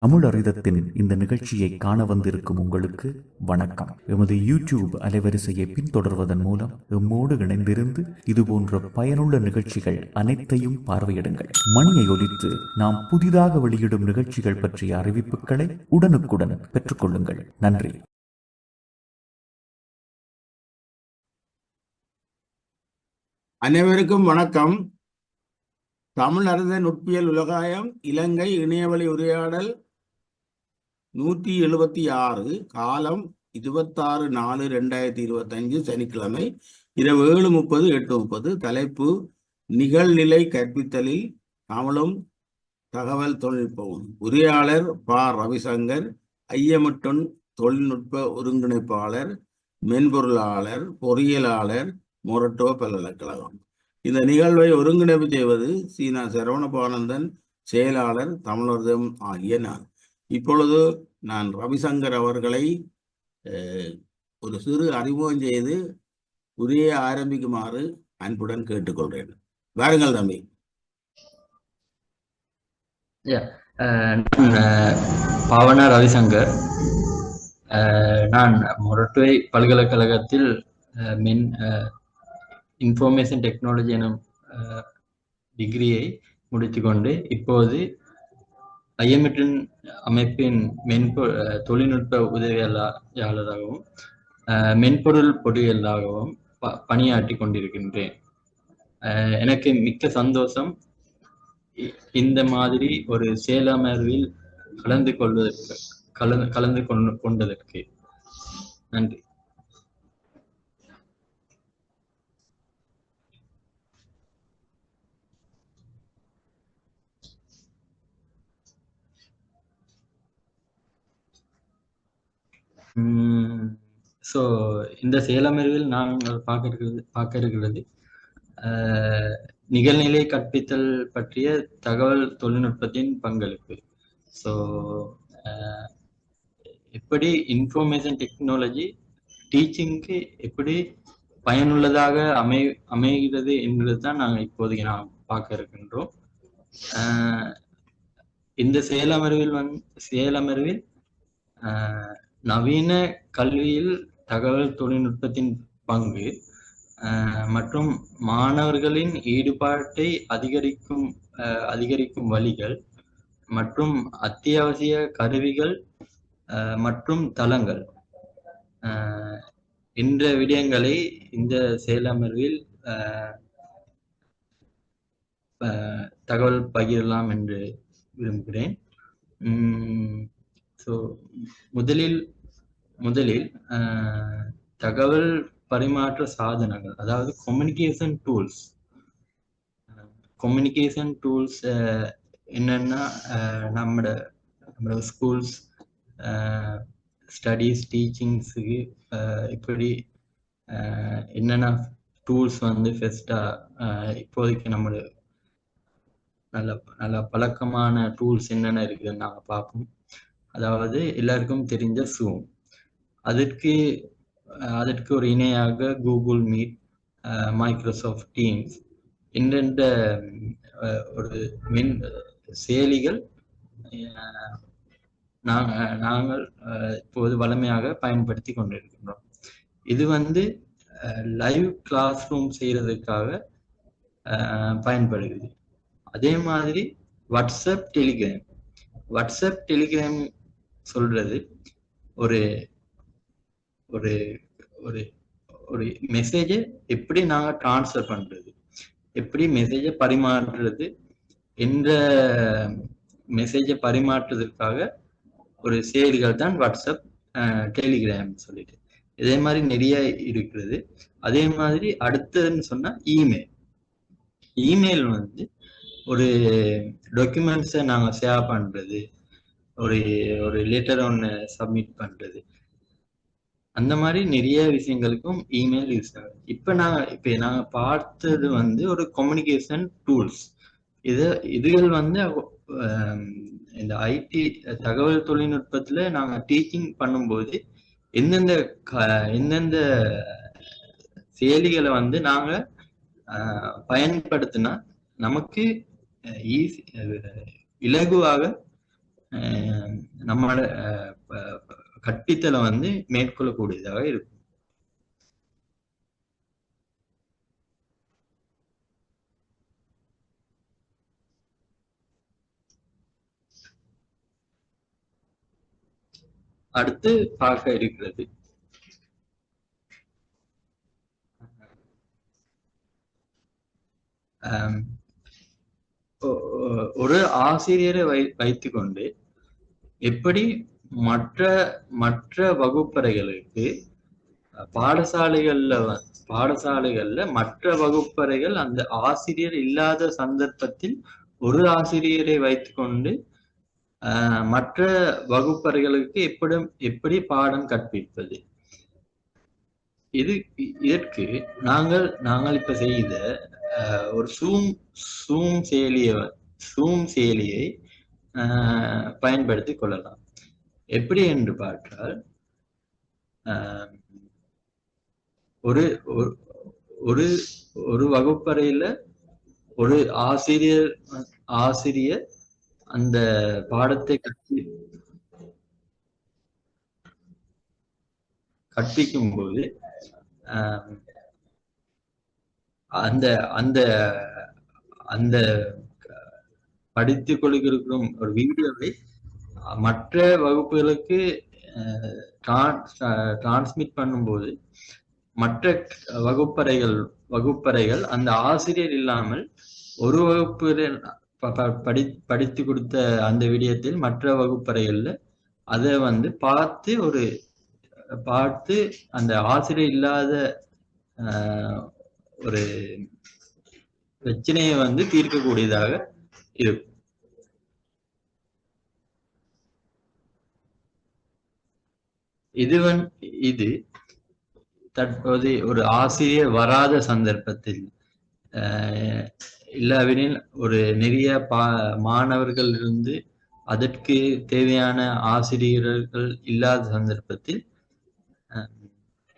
தமிழறிதத்தின் இந்த நிகழ்ச்சியை காண வந்திருக்கும் உங்களுக்கு வணக்கம். எமது யூடியூப் அலைவரிசையை பின்தொடர்வதன் மூலம் எம்மோடு இணைந்திருந்து இதுபோன்ற பயனுள்ள நிகழ்ச்சிகள் அனைத்தையும் பார்வையிடுங்கள். மணியை ஒலித்து நாம் புதிதாக வெளியிடும் நிகழ்ச்சிகள் பற்றிய அறிவிப்புகளை உடனுக்குடன் பெற்றுக்கொள்ளுங்கள். நன்றி. அனைவருக்கும் வணக்கம். தமிழறித நுட்பியல் உலகாயம் இலங்கை இணையவழி உரையாடல் 176, காலம் 26/4/2025 சனிக்கிழமை இரவு 7:30 8:30. தலைப்பு நிகழ்நிலை கற்பித்தலில் தமிழும் தகவல் தொழில்நுட்பமும். உரையாளர் ப. ரவிசங்கர், ஐயமட்டன் தொழில்நுட்ப ஒருங்கிணைப்பாளர், மென்பொருளாளர், பொறியியலாளர், மொரட்டுவ பல்கலைக்கழகம். இந்த நிகழ்வை ஒருங்கிணைப்பு செய்வது சீனா சரவணபானந்தன், செயலாளர், தமிழர்தம் ஆகிய நான். இப்பொழுது நான் ரவிசங்கர் அவர்களை ஒரு சிறு அறிமுகம் செய்து உரையை ஆரம்பிக்குமாறு அன்புடன் கேட்டுக்கொள்கிறேன். வாருங்கள் தம்பி. பாவனா ரவிசங்கர். நான் மொரட்டுவை பல்கலைக்கழகத்தில் இன்ஃபர்மேஷன் டெக்னாலஜி எனும் டிகிரியை முடித்துக்கொண்டு இப்போது ஐஎம்எட்டன் அமைப்பின் தொழில்நுட்ப உதவியாளராகவும் மென்பொருள் பொறியியலாகவும் பணியாற்றி கொண்டிருக்கின்றேன். எனக்கு மிக்க சந்தோஷம் இந்த மாதிரி ஒரு செயலமர்வில் கலந்து கொண்டதற்கு. நன்றி. ஸோ இந்த செயலமர்வில் நாங்கள் பார்க்க இருக்கிறது நிகழ்நிலை கற்பித்தல் பற்றிய தகவல் தொழில்நுட்பத்தின் பங்களிப்பு. ஸோ எப்படி இன்ஃபர்மேஷன் டெக்னாலஜி டீச்சிங்க்கு எப்படி பயனுள்ளதாக அமைகிறது என்பது தான் நாங்கள் இப்போதைக்கு நாம் பார்க்க இருக்கின்றோம். இந்த செயலமர்வில் நவீன கல்வியில் தகவல் தொழில்நுட்பத்தின் பங்கு மற்றும் மாணவர்களின் ஈடுபாட்டை அதிகரிக்கும் வழிகள் மற்றும் அத்தியாவசிய கருவிகள் மற்றும் தளங்கள் என்ற விடயங்களை இந்த செயலமர்வில் தகவல் பகிரலாம் என்று விரும்புகிறேன். ஸோ முதலில் தகவல் பரிமாற்ற சாதனங்கள், அதாவது கம்யூனிகேஷன் டூல்ஸ் என்னன்னா நம்மளோட ஸ்கூல்ஸ் ஸ்டடீஸ் டீச்சிங்ஸுக்கு இப்படி என்னென்ன டூல்ஸ் வந்து இப்போதைக்கு நம்மளோட நல்ல பழக்கமான டூல்ஸ் என்னென்ன இருக்குதுன்னு நாங்கள் பார்ப்போம். அதாவது எல்லாருக்கும் தெரிஞ்ச Zoom, அதற்கு ஒரு இணையாக கூகுள் மீட், மைக்ரோசாஃப்ட் டீம்ஸ் என்ற ஒரு செயலிகள் நாங்கள் இப்போது வழமையாக பயன்படுத்தி கொண்டிருக்கின்றோம். இது வந்து லைவ் கிளாஸ் ரூம் செய்யறதுக்காக பயன்படுகிறது. அதே மாதிரி வாட்ஸ்அப் டெலிகிராம் சொல்றது ஒரு ஒரு ஒரு ஒரு மெசேஜை எப்படி நாங்கள் டிரான்ஸ்ஃபர் பண்றது, எப்படி மெசேஜை பரிமாற்றுறது என்ற மெசேஜை பரிமாற்றுறதுக்காக ஒரு செயலிகள் தான் வாட்ஸ்அப், டெலிகிராம் சொல்லிட்டு. இதே மாதிரி நிறைய இருக்கிறது. அதே மாதிரி அடுத்ததுன்னு சொன்னா இமெயில் வந்து ஒரு டாக்குமெண்ட்ஸை நாங்கள் ஷேர் பண்றது, ஒரு லெட்டர் ஒன்று சப்மிட் பண்றது, அந்த மாதிரி நிறைய விஷயங்களுக்கும் இமெயில் யூஸ் ஆகுது. இப்போ நாங்கள் பார்த்தது வந்து ஒரு கம்யூனிகேஷன் டூல்ஸ். இதுகள் வந்து இந்த ஐடி தகவல் தொழில்நுட்பத்துல நாங்கள் டீச்சிங் பண்ணும்போது எந்தெந்த செயலிகளை வந்து நாங்கள் பயன்படுத்தினா நமக்கு இலகுவாக நம்மளோட கற்பித்தலை வந்து மேற்கொள்ளக்கூடியதாக இருக்கும். அடுத்து பார்க்க இருக்கிறது ஒரு ஆசிரியரை வைத்துக்கொண்டு எப்படி மற்ற மற்ற வகுப்பறைகளுக்கு பாடசாலைகள்ல மற்ற வகுப்பறைகள் அந்த ஆசிரியர் இல்லாத சந்தர்ப்பத்தில் ஒரு ஆசிரியரை வைத்துக்கொண்டு மற்ற வகுப்பறைகளுக்கு எப்படி பாடம் கற்பிப்பது. இதற்கு நாங்கள் இப்ப செய்த ஒரு சூம் செயலியை பயன்படுத்திக் கொள்ளலாம். எப்படி என்று பார்த்தால் ஒரு ஒரு வகுப்பறையில ஒரு ஆசிரியர் அந்த பாடத்தை கற்பிக்கும் போது அந்த அந்த அந்த படித்துக் கொள்கிறோம் ஒரு வீடியோவை மற்ற வகுப்புகளுக்கு டிரான்ஸ்மிட் பண்ணும்போது மற்ற வகுப்பறைகள் அந்த ஆசிரியர் இல்லாமல் ஒரு வகுப்பில் படித்து கொடுத்த அந்த விடயத்தில் மற்ற வகுப்பறைகள்ல அதை வந்து பார்த்து அந்த ஆசிரியர் இல்லாத ஒரு பிரச்சனையை வந்து தீர்க்கக்கூடியதாக இருக்கும். இது தற்போது ஒரு ஆசிரியர் வராத சந்தர்ப்பத்தில் இல்லாவினில் ஒரு நிறைய மாணவர்கள் இருந்து அதற்கு தேவையான ஆசிரியர்கள் இல்லாத சந்தர்ப்பத்தில்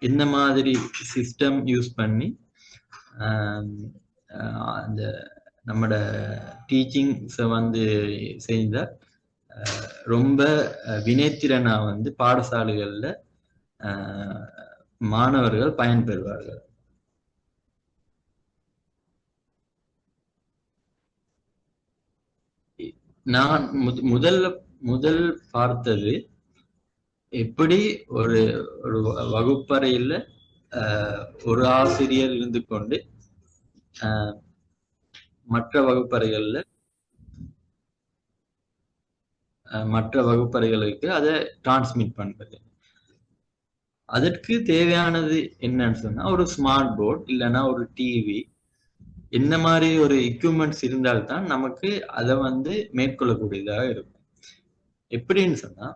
இந்த மாதிரி சிஸ்டம் யூஸ் பண்ணி அந்த நம்மட டீச்சிங்ஸை வந்து செய்தால் ரொம்ப வினைத்திறனா வந்து பாடசாலைகள்ல மாணவர்கள் பயன்பெறுவார்கள். நான் முதல் பார்த்தது எப்படி ஒரு வகுப்பறையில ஒரு ஆசிரியர் இருந்து கொண்டு மற்ற வகுப்பறைகளுக்கு அதை டிரான்ஸ்மிட் பண்றது. அதற்கு தேவையானது என்னன்னு சொன்னா ஒரு ஸ்மார்ட் போர்டு இல்லைன்னா ஒரு டிவி இந்த மாதிரி ஒரு எக்யூப்மெண்ட்ஸ் இருந்தால்தான் நமக்கு அதை வந்து மேற்கொள்ளக்கூடியதாக இருக்கும். எப்படின்னு சொன்னா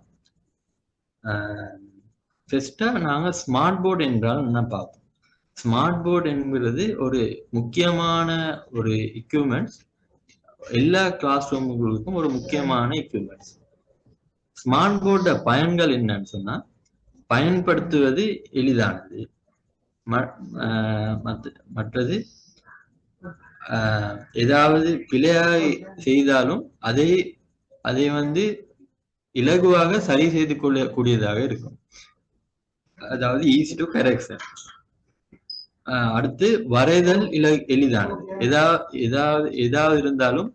ஃபர்ஸ்டா நாங்க ஸ்மார்ட் போர்டு என்றால் என்ன பார்ப்போம். ஸ்மார்ட் போர்டு என்கிறது ஒரு முக்கியமான ஒரு எக்யூப்மெண்ட்ஸ், எல்லா கிளாஸ் ரூம்களுக்கும் ஒரு முக்கியமான எக்யூப்மெண்ட்ஸ். ஸ்மார்ட் போர்ட பயன்கள் என்னன்னு சொன்னா பயன்படுத்துவது எளிதானது, மற்றது ஏதாவது பிழையாய் செய்தாலும் அதை வந்து இலகுவாக சரி செய்து கொள்ளக்கூடியதாக இருக்கும். அதாவது ஈஸி டு கரெக்ஷன். அடுத்து வரைதல் எளிதானது, ஏதாவது இருந்தாலும்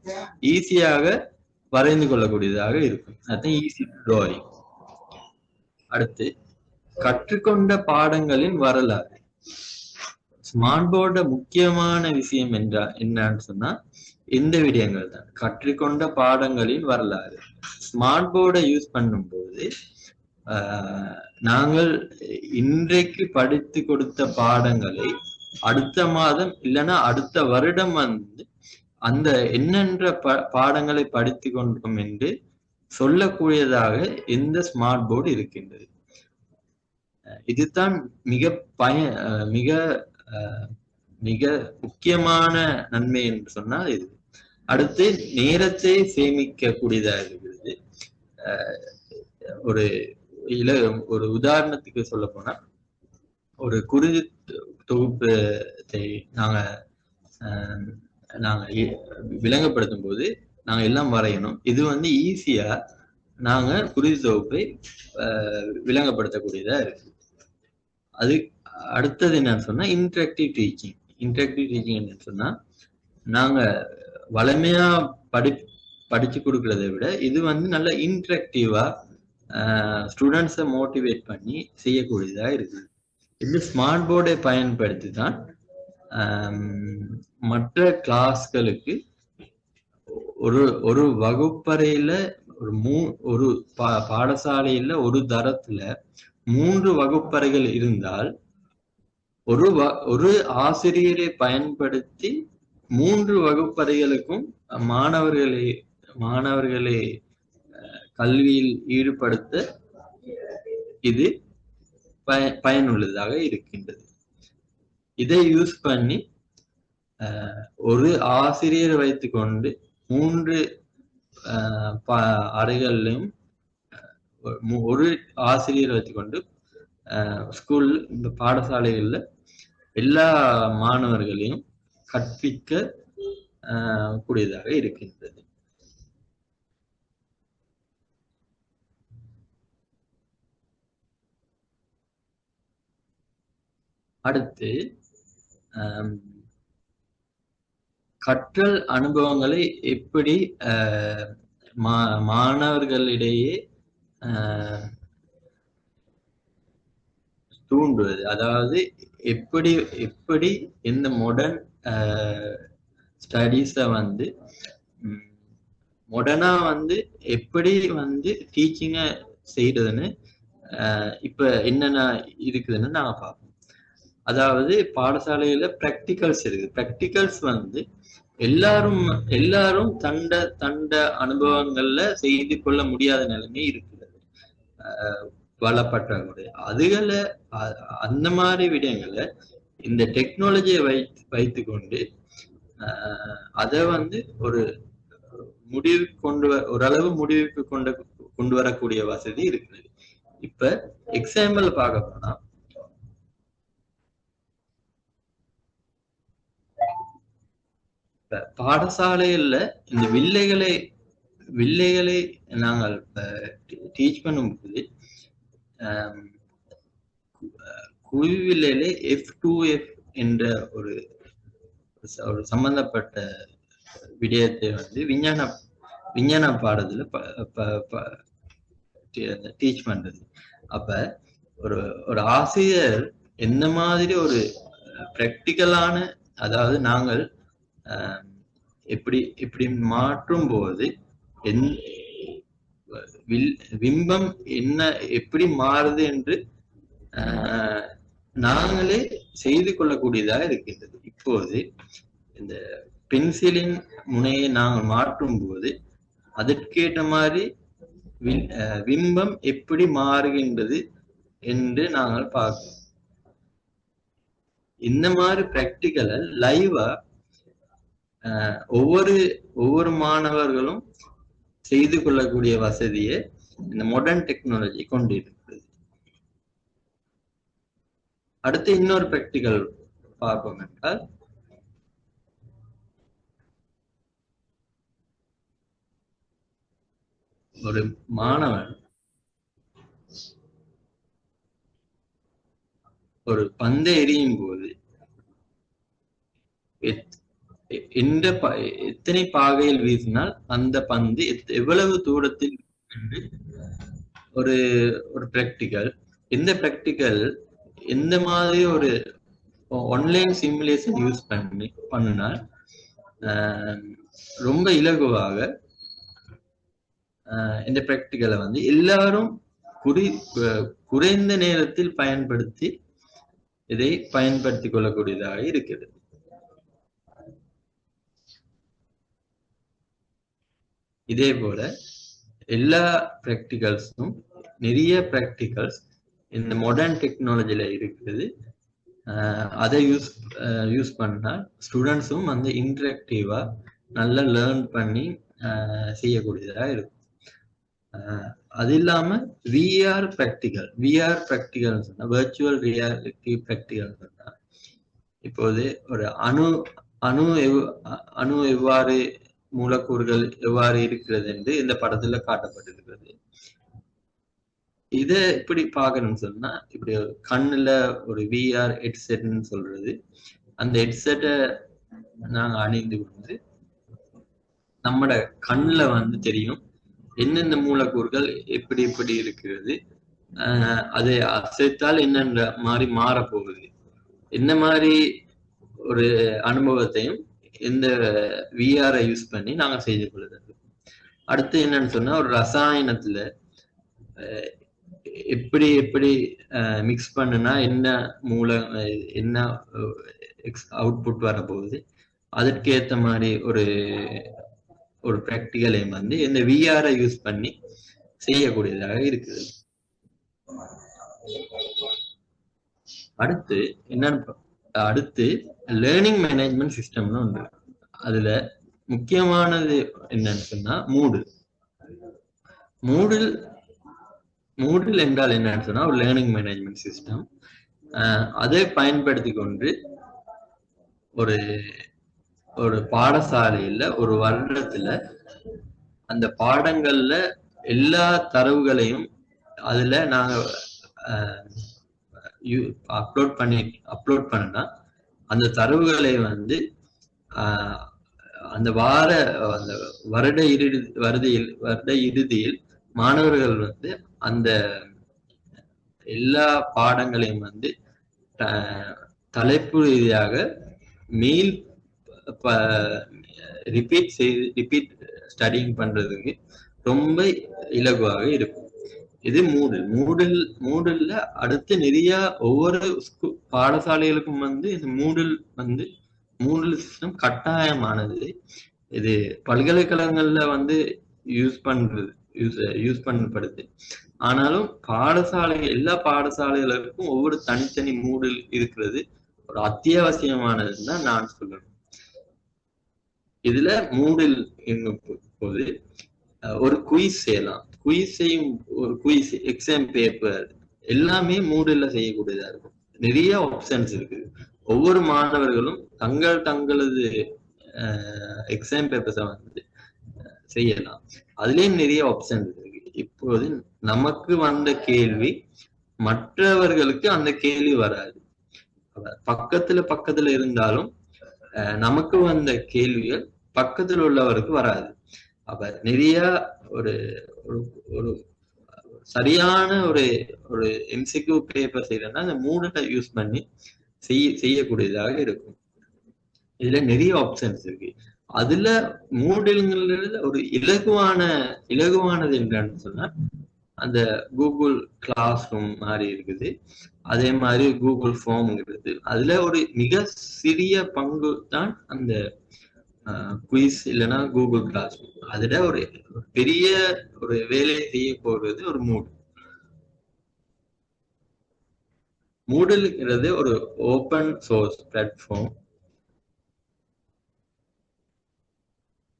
ஈஸியாக வரைந்து கொள்ளக்கூடியதாக இருக்கும். அதுதான் ஈஸி டிராயிங். அடுத்து கற்றுக்கொண்ட பாடங்களின் வரலாறு. ஸ்மார்ட் போர்ட முக்கியமான விஷயம் என்னன்னு சொன்னா இந்த விடயங்கள் தான், கற்றுக்கொண்ட பாடங்களின் வரலாறு. ஸ்மார்ட் போர்டை யூஸ் பண்ணும்போது நாங்கள் இன்றைக்கு படித்து கொடுத்த பாடங்களை அடுத்த மாதம் இல்லைன்னா அடுத்த வருடம் வந்து அந்த என்னென்ற பாடங்களை படித்து கொண்டோம் என்று சொல்லக்கூடியதாக இந்த ஸ்மார்ட் போர்டு இருக்கின்றது. இதுதான் மிக முக்கியமான நன்மை என்று சொன்னால் இது. அடுத்து நேரத்தை சேமிக்க கூடியதாக இருக்கிறது. ஒரு உதாரணத்துக்கு சொல்ல போனா ஒரு குருதி தொகுப்பை நாங்க விளங்கப்படுத்தும் போது நாங்க எல்லாம் வரையணும். இது வந்து ஈஸியா நாங்க குறி தொகுப்பை விளங்கப்படுத்தக்கூடியதா இருக்கு. அது அடுத்தது என்னன்னு சொன்னா இன்டராக்டிவ் டீச்சிங். இன்டராக்டிவ் டீச்சிங் என்னன்னு சொன்னா நாங்க வளமையா படிச்சு கொடுக்கறத விட இது வந்து நல்ல இன்டராக்டிவா ஸ்டூடெண்ட்ஸை மோட்டிவேட் பண்ணி செய்யக்கூடியதா இருக்குது. இந்த ஸ்மார்ட் போர்டை பயன்படுத்தி தான் மற்ற கிளாஸ்களுக்கு ஒரு வகுப்பறையில ஒரு பாடசாலையில ஒரு தரத்துல 3 வகுப்பறைகள் இருந்தால் ஒரு ஆசிரியரை பயன்படுத்தி 3 வகுப்பறைகளுக்கும் மாணவர்களை கல்வியில் ஈடுபடுத்த இது பயனுள்ளதாக இருக்கின்றது. இதை யூஸ் பண்ணி ஒரு ஆசிரியர் வைத்துக்கொண்டு 3 அறைகளிலும் ஒரு ஆசிரியர் வைத்துக்கொண்டு ஸ்கூல் இந்த பாடசாலைகள்ல எல்லா மாணவர்களையும் கற்பிக்க கூடியதாக இருக்கின்றது. அடுத்து கற்றல் அனுபவங்களை எப்படி மாணவர்களிடையே தூண்டுவது, அதாவது எப்படி இந்த மாடர்ன் ஸ்டடீஸை வந்து மாடர்னா வந்து எப்படி வந்து டீச்சிங்கை செய்யறதுன்னு இப்ப என்னென்ன இருக்குதுன்னு நாங்க பார்ப்போம். அதாவது பாடசாலையில ப்ராக்டிகல்ஸ் இருக்கு. ப்ராக்டிகல்ஸ் வந்து எல்லாரும் தண்ட அனுபவங்கள்ல செய்து கொள்ள முடியாத நிலைமை இருக்கிறது. வளப்பற்றாக்குறை அதுகளை அந்த மாதிரி விடயங்களை இந்த டெக்னாலஜியை வைத்து கொண்டு அதை வந்து ஒரு முடிவுக்கு ஓரளவு முடிவுக்கு கொண்டு வரக்கூடிய வசதி இருக்குது. இப்ப எக்ஸாம்பிள் பார்க்க போனா பாடசாலைகள்ல இந்த வில்லைகளை நாங்கள் டீச் பண்ணும்போது குவிவில்லையில F2F என்ற ஒரு சம்பந்தப்பட்ட விடயத்தை வந்து விஞ்ஞான பாடத்துல டீச் பண்றது. அப்ப ஒரு ஆசிரியர் எந்த மாதிரி ஒரு பிராக்டிக்கலான, அதாவது நாங்கள் இப்படி மாற்றும் போது பிம்பம் என்ன எப்படி மாறுது என்று நாங்களே செய்து கொள்ளக்கூடியதாக இருக்கின்றது. இப்போது இந்த பென்சிலின் முனையை நாங்கள் மாற்றும் போது அதற்கேற்ற மாதிரி பிம்பம் எப்படி மாறுகின்றது என்று நாங்கள் பார்க்கிறோம். இந்த மாதிரி பிராக்டிக்கலை லைவா ஒவ்வொரு மாணவர்களும் செய்து கொள்ளக்கூடிய வசதியை இந்த மாடர்ன் டெக்னாலஜி கொண்டிருக்கிறது. அடுத்து இன்னொரு பிராக்டிக்கல் பார்ப்போம் என்றால் ஒரு மாணவன் ஒரு பந்தை எறியும் போது எத்தனை பாகையில் வீசினால் அந்த பந்து எவ்வளவு தூரத்தில் ஒரு பிராக்டிக்கல். இந்த பிராக்டிக்கல் எந்த மாதிரி ஒரு ஆன்லைன் சிமுலேஷன் யூஸ் பண்ணினால் ரொம்ப இலகுவாக இந்த பிராக்டிக்கலை வந்து எல்லாரும் குறைந்த நேரத்தில் இதை பயன்படுத்திக் கொள்ளக்கூடியதாக இருக்கிறது. இதே போல எல்லா பிராக்டிகல்ஸும் நிறைய பிராக்டிகல்ஸ் இந்த மாடர்ன் டெக்னாலஜில இருக்குது. அதை யூஸ் பண்ணா ஸ்டூடெண்ட்ஸும் வந்து இன்டராக்டிவா நல்லா லேர்ன் பண்ணி செய்யக்கூடியதா இருக்கும். அது இல்லாம விஆர் பிராக்டிகல் சொன்னா வர்ச்சுவல் ரியாலிட்டி பிராக்டிகல் சொன்னா இப்போது ஒரு அணு எவ்வாறு மூலக்கூறுகள் எவ்வாறு இருக்கிறது என்று இந்த படத்துல காட்டப்பட்டிருக்கிறது. இத எப்படி பார்க்கணும்னு சொன்னா, இப்படி கண்ணுல ஒரு விஆர் ஹெட்செட்னு சொல்றது. அந்த ஹெட்செட்டை நாங்க அணிந்து கொண்டு நம்மட கண்ணுல வந்து தெரியும் என்னென்ன மூலக்கூறுகள் எப்படி எப்படி இருக்கிறது, அதை அசைத்தால் என்னென்ன மாதிரி மாறப்போகுது, என்ன மாதிரி ஒரு அனுபவத்தையும் இந்த விஆரை யூஸ் பண்ணி நாங்க செய்து கொள்ளுறது. அடுத்து என்னன்னு சொன்னா, ஒரு ரசாயனத்துல எப்படி எப்படி மிக்ஸ் பண்ணுனா என்ன மூல என்ன அவுட்புட் வரப்போகுது, அதற்கேற்ற மாதிரி ஒரு ஒரு ப்ராக்டிகலையும் வந்து இந்த விஆரை யூஸ் பண்ணி செய்யக்கூடியதாக இருக்குது. அடுத்து என்னன்னு அடுத்து லேர்னிங் மேனேஜ்மெண்ட் சிஸ்டம்னு ஒன்று. அதுல முக்கியமானது என்னன்னு சொன்னா மூடில் என்றால் என்னன்னு சொன்னா ஒரு லேர்னிங் மேனேஜ்மெண்ட் சிஸ்டம். அதை பயன்படுத்தி கொண்டு ஒரு ஒரு பாடசாலையில ஒரு வருடத்துல அந்த பாடங்கள்ல எல்லா தரவுகளையும் அதுல நாங்க அப்லோட் பண்ணா அந்த தரவுகளை வந்து அந்த அந்த வருட இறுதியில் மாணவர்கள் வந்து அந்த எல்லா பாடங்களையும் வந்து தலைப்பு ரீதியாக மீள் ரிப்பீட் ஸ்டடிங் பண்றதுக்கு ரொம்ப இலகுவாக இருக்கும். இது மூடல்ல அடுத்து நிறைய ஒவ்வொரு பாடசாலைகளுக்கும் வந்து இந்த மூடல் சிஸ்டம் கட்டாயமானது. இது பல்கலைக்கழகங்கள்ல வந்து யூஸ் பண்ணப்படுது. ஆனாலும் எல்லா பாடசாலைகளுக்கும் ஒவ்வொரு தனித்தனி மூடல் இருக்கிறது ஒரு அத்தியாவசியமானதுன்னு தான் நான் சொல்லணும். இதுல மூடல் போது ஒரு குயிஸ் செய்யலாம். ஒரு குயிஸ் எக்ஸாம் பேப்பர் எல்லாமே மூடல்ல செய்யக்கூடியதா இருக்கும். நிறைய ஆப்ஷன்ஸ் இருக்கு. ஒவ்வொரு மாணவர்களும் தங்களது எக்ஸாம் பேப்பர்ஸை வந்து செய்யலாம். அதுலயும் நிறைய ஆப்ஷன்ஸ் இருக்கு. இப்போது நமக்கு வந்த கேள்வி மற்றவர்களுக்கு அந்த கேள்வி வராது. பக்கத்துல இருந்தாலும் நமக்கு வந்த கேள்விகள் பக்கத்தில் உள்ளவருக்கு வராது. அப்ப நிறைய ஒரு ஒரு சரியான ஒரு எம்சிக்யூ பேப்பர் செய்யறதுன்னா அந்த மூடலை யூஸ் பண்ணி செய்யக்கூடியதாக இருக்கும். இதுல நிறைய ஆப்ஷன்ஸ் இருக்கு. அதுல மூடல்ங்கிறது ஒரு இலகுவானது என்னன்னு சொன்னா அந்த கூகுள் கிளாஸ் ரூம் மாதிரி இருக்குது. அதே மாதிரி கூகுள் ஃபார்ம்ங்கிறது அதுல ஒரு மிக சிறிய பங்கு தான் அந்த குயிஸ் இல்லைன்னா கூகுள் கிளாஸ் ரூம். அதுல ஒரு பெரிய ஒரு வேலையை செய்ய போறது ஒரு மூடல்ங்கிறது ஒரு ஓப்பன் சோர்ஸ் பிளாட்ஃபார்ம்.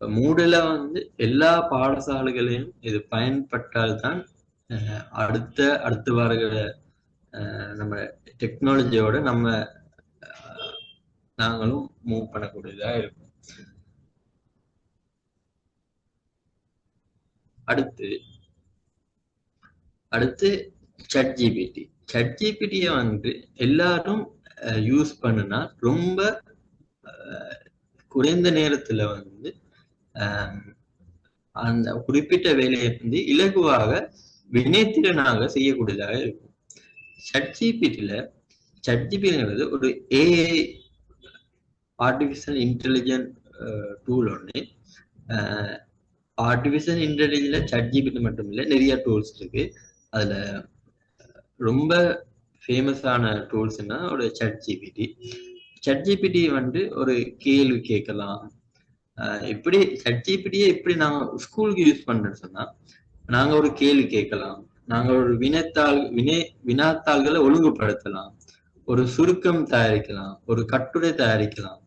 மூடல வந்து எல்லா பாடசாலைகளையும் இது பயன்பட்டால்தான் அடுத்து வருகிற நம்ம டெக்னாலஜியோட நாங்களும் மூவ் பண்ணக்கூடியதா இருக்கும். அடுத்து ChatGPT வந்து எல்லாரும் யூஸ் பண்ணுனா ரொம்ப குறைந்த நேரத்துல வந்து அந்த குறிப்பிட்ட வேலையை வந்து இலகுவாக வினைத்திறனாக செய்யக்கூடியதாக இருக்கும். ChatGPTங்கிறது ஒரு AI ஆர்டிபிஷியல் இன்டெலிஜென்ட் டூல் ஒன்று. ஆர்டிபிஷியல் இன்டெலிஜென்ட்ல ChatGPT மட்டும் இல்லை, நிறைய டூல்ஸ் இருக்கு. அதுல ரொம்ப ஃபேமஸான டூல்ஸ்னா ஒரு ChatGPT வந்து ஒரு கேள்வி கேட்கலாம். ChatGPT எப்படி நாங்க ஸ்கூலுக்கு யூஸ் பண்றோம்னு சொன்னா, நாங்க ஒரு கேள்வி கேட்கலாம், நாங்க ஒரு வினாத்தாள்களை ஒழுங்குபடுத்தலாம், ஒரு சுருக்கம் தயாரிக்கலாம், ஒரு கட்டுரை தயாரிக்கலாம்,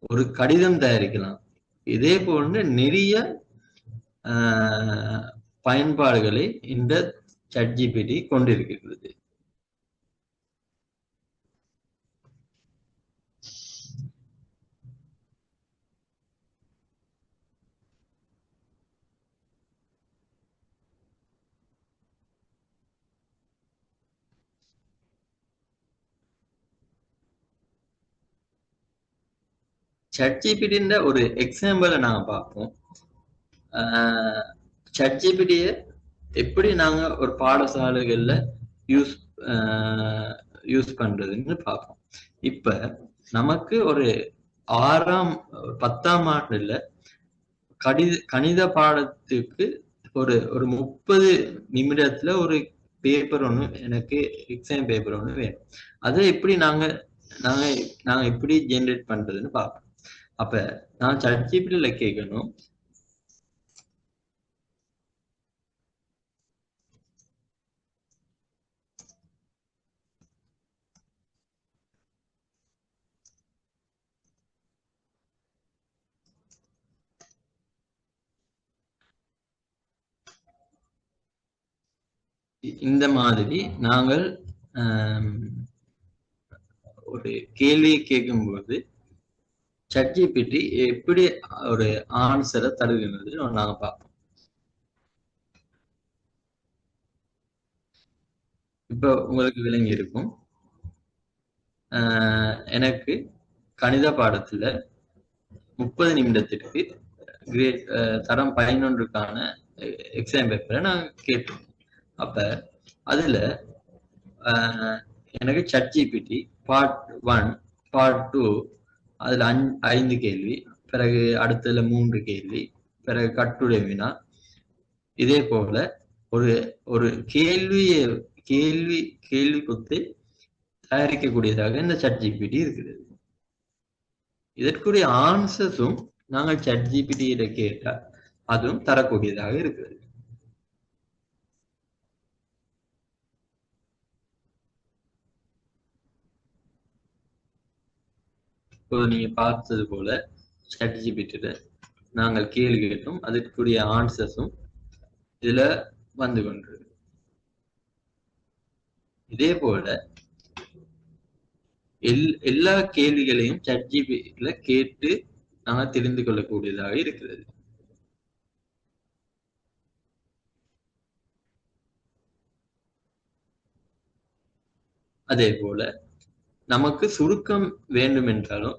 ஒரு கடிதம் தயாரிக்கலாம். இதே போன்று நிறைய பயன்பாடுகளை இந்த ChatGPT கொண்டிருக்கிறது. ChatGPT ஒரு எக்ஸாம்பிளை நாங்க பார்ப்போம். ChatGPT-ய எப்படி நாங்க ஒரு பாடசாலைகள்ல யூஸ் யூஸ் பண்றதுன்னு பார்ப்போம். இப்ப நமக்கு ஒரு 10ஆம் ஆண்டுல கணித பாடத்துக்கு ஒரு 30 நிமிடத்துல ஒரு பேப்பர் ஒண்ணு எனக்கு எக்ஸாம் பேப்பர் ஒண்ணு வேணும். அதை எப்படி நாங்க எப்படி ஜெனரேட் பண்றதுன்னு பார்ப்போம். அப்ப நான் ChatGPT-ல கேட்கணும், இந்த மாதிரி நாங்கள் ஒரு கேள்வியை கேட்கும்போது ChatGPT எப்படி ஒரு ஆன்சரை தருகிறது நாங்க பார்ப்போம். இப்ப உங்களுக்கு விளங்கி இருக்கும், எனக்கு கணித பாடத்துல 30 நிமிடத்திற்கு தரம் 11க்கான எக்ஸாம் பேப்பரை நான் கேட்டேன். அப்ப அதுல எனக்கு ChatGPT பார்ட் 1 பார்ட் 2 அதுல 5 கேள்வி, பிறகு அடுத்ததுல 3 கேள்வி, பிறகு கட்டுரை வினா, இதே போல ஒரு கேள்வி கொத்து தயாரிக்கக்கூடியதாக இந்த ChatGPT இருக்கிறது. இதற்குரிய ஆன்சர்ஸும் நாங்கள் ChatGPT-யிட கேட்டால் அதுவும் தரக்கூடியதாக இருக்கிறது. இப்போ நீங்க பார்த்தது போல ChatGPT-ல நாங்கள் கேள்வி கேட்டோம், அதற்குரிய ஆன்சர்ஸும் இதுல வந்து கொண்டிருக்கு. இதே போல எல்லா கேள்விகளையும் ChatGPT-ல கேட்டு நாங்கள் தெரிந்து கொள்ளக்கூடியதாக இருக்கிறது. அதே போல நமக்கு சுருக்கம் வேண்டும் என்றாலும்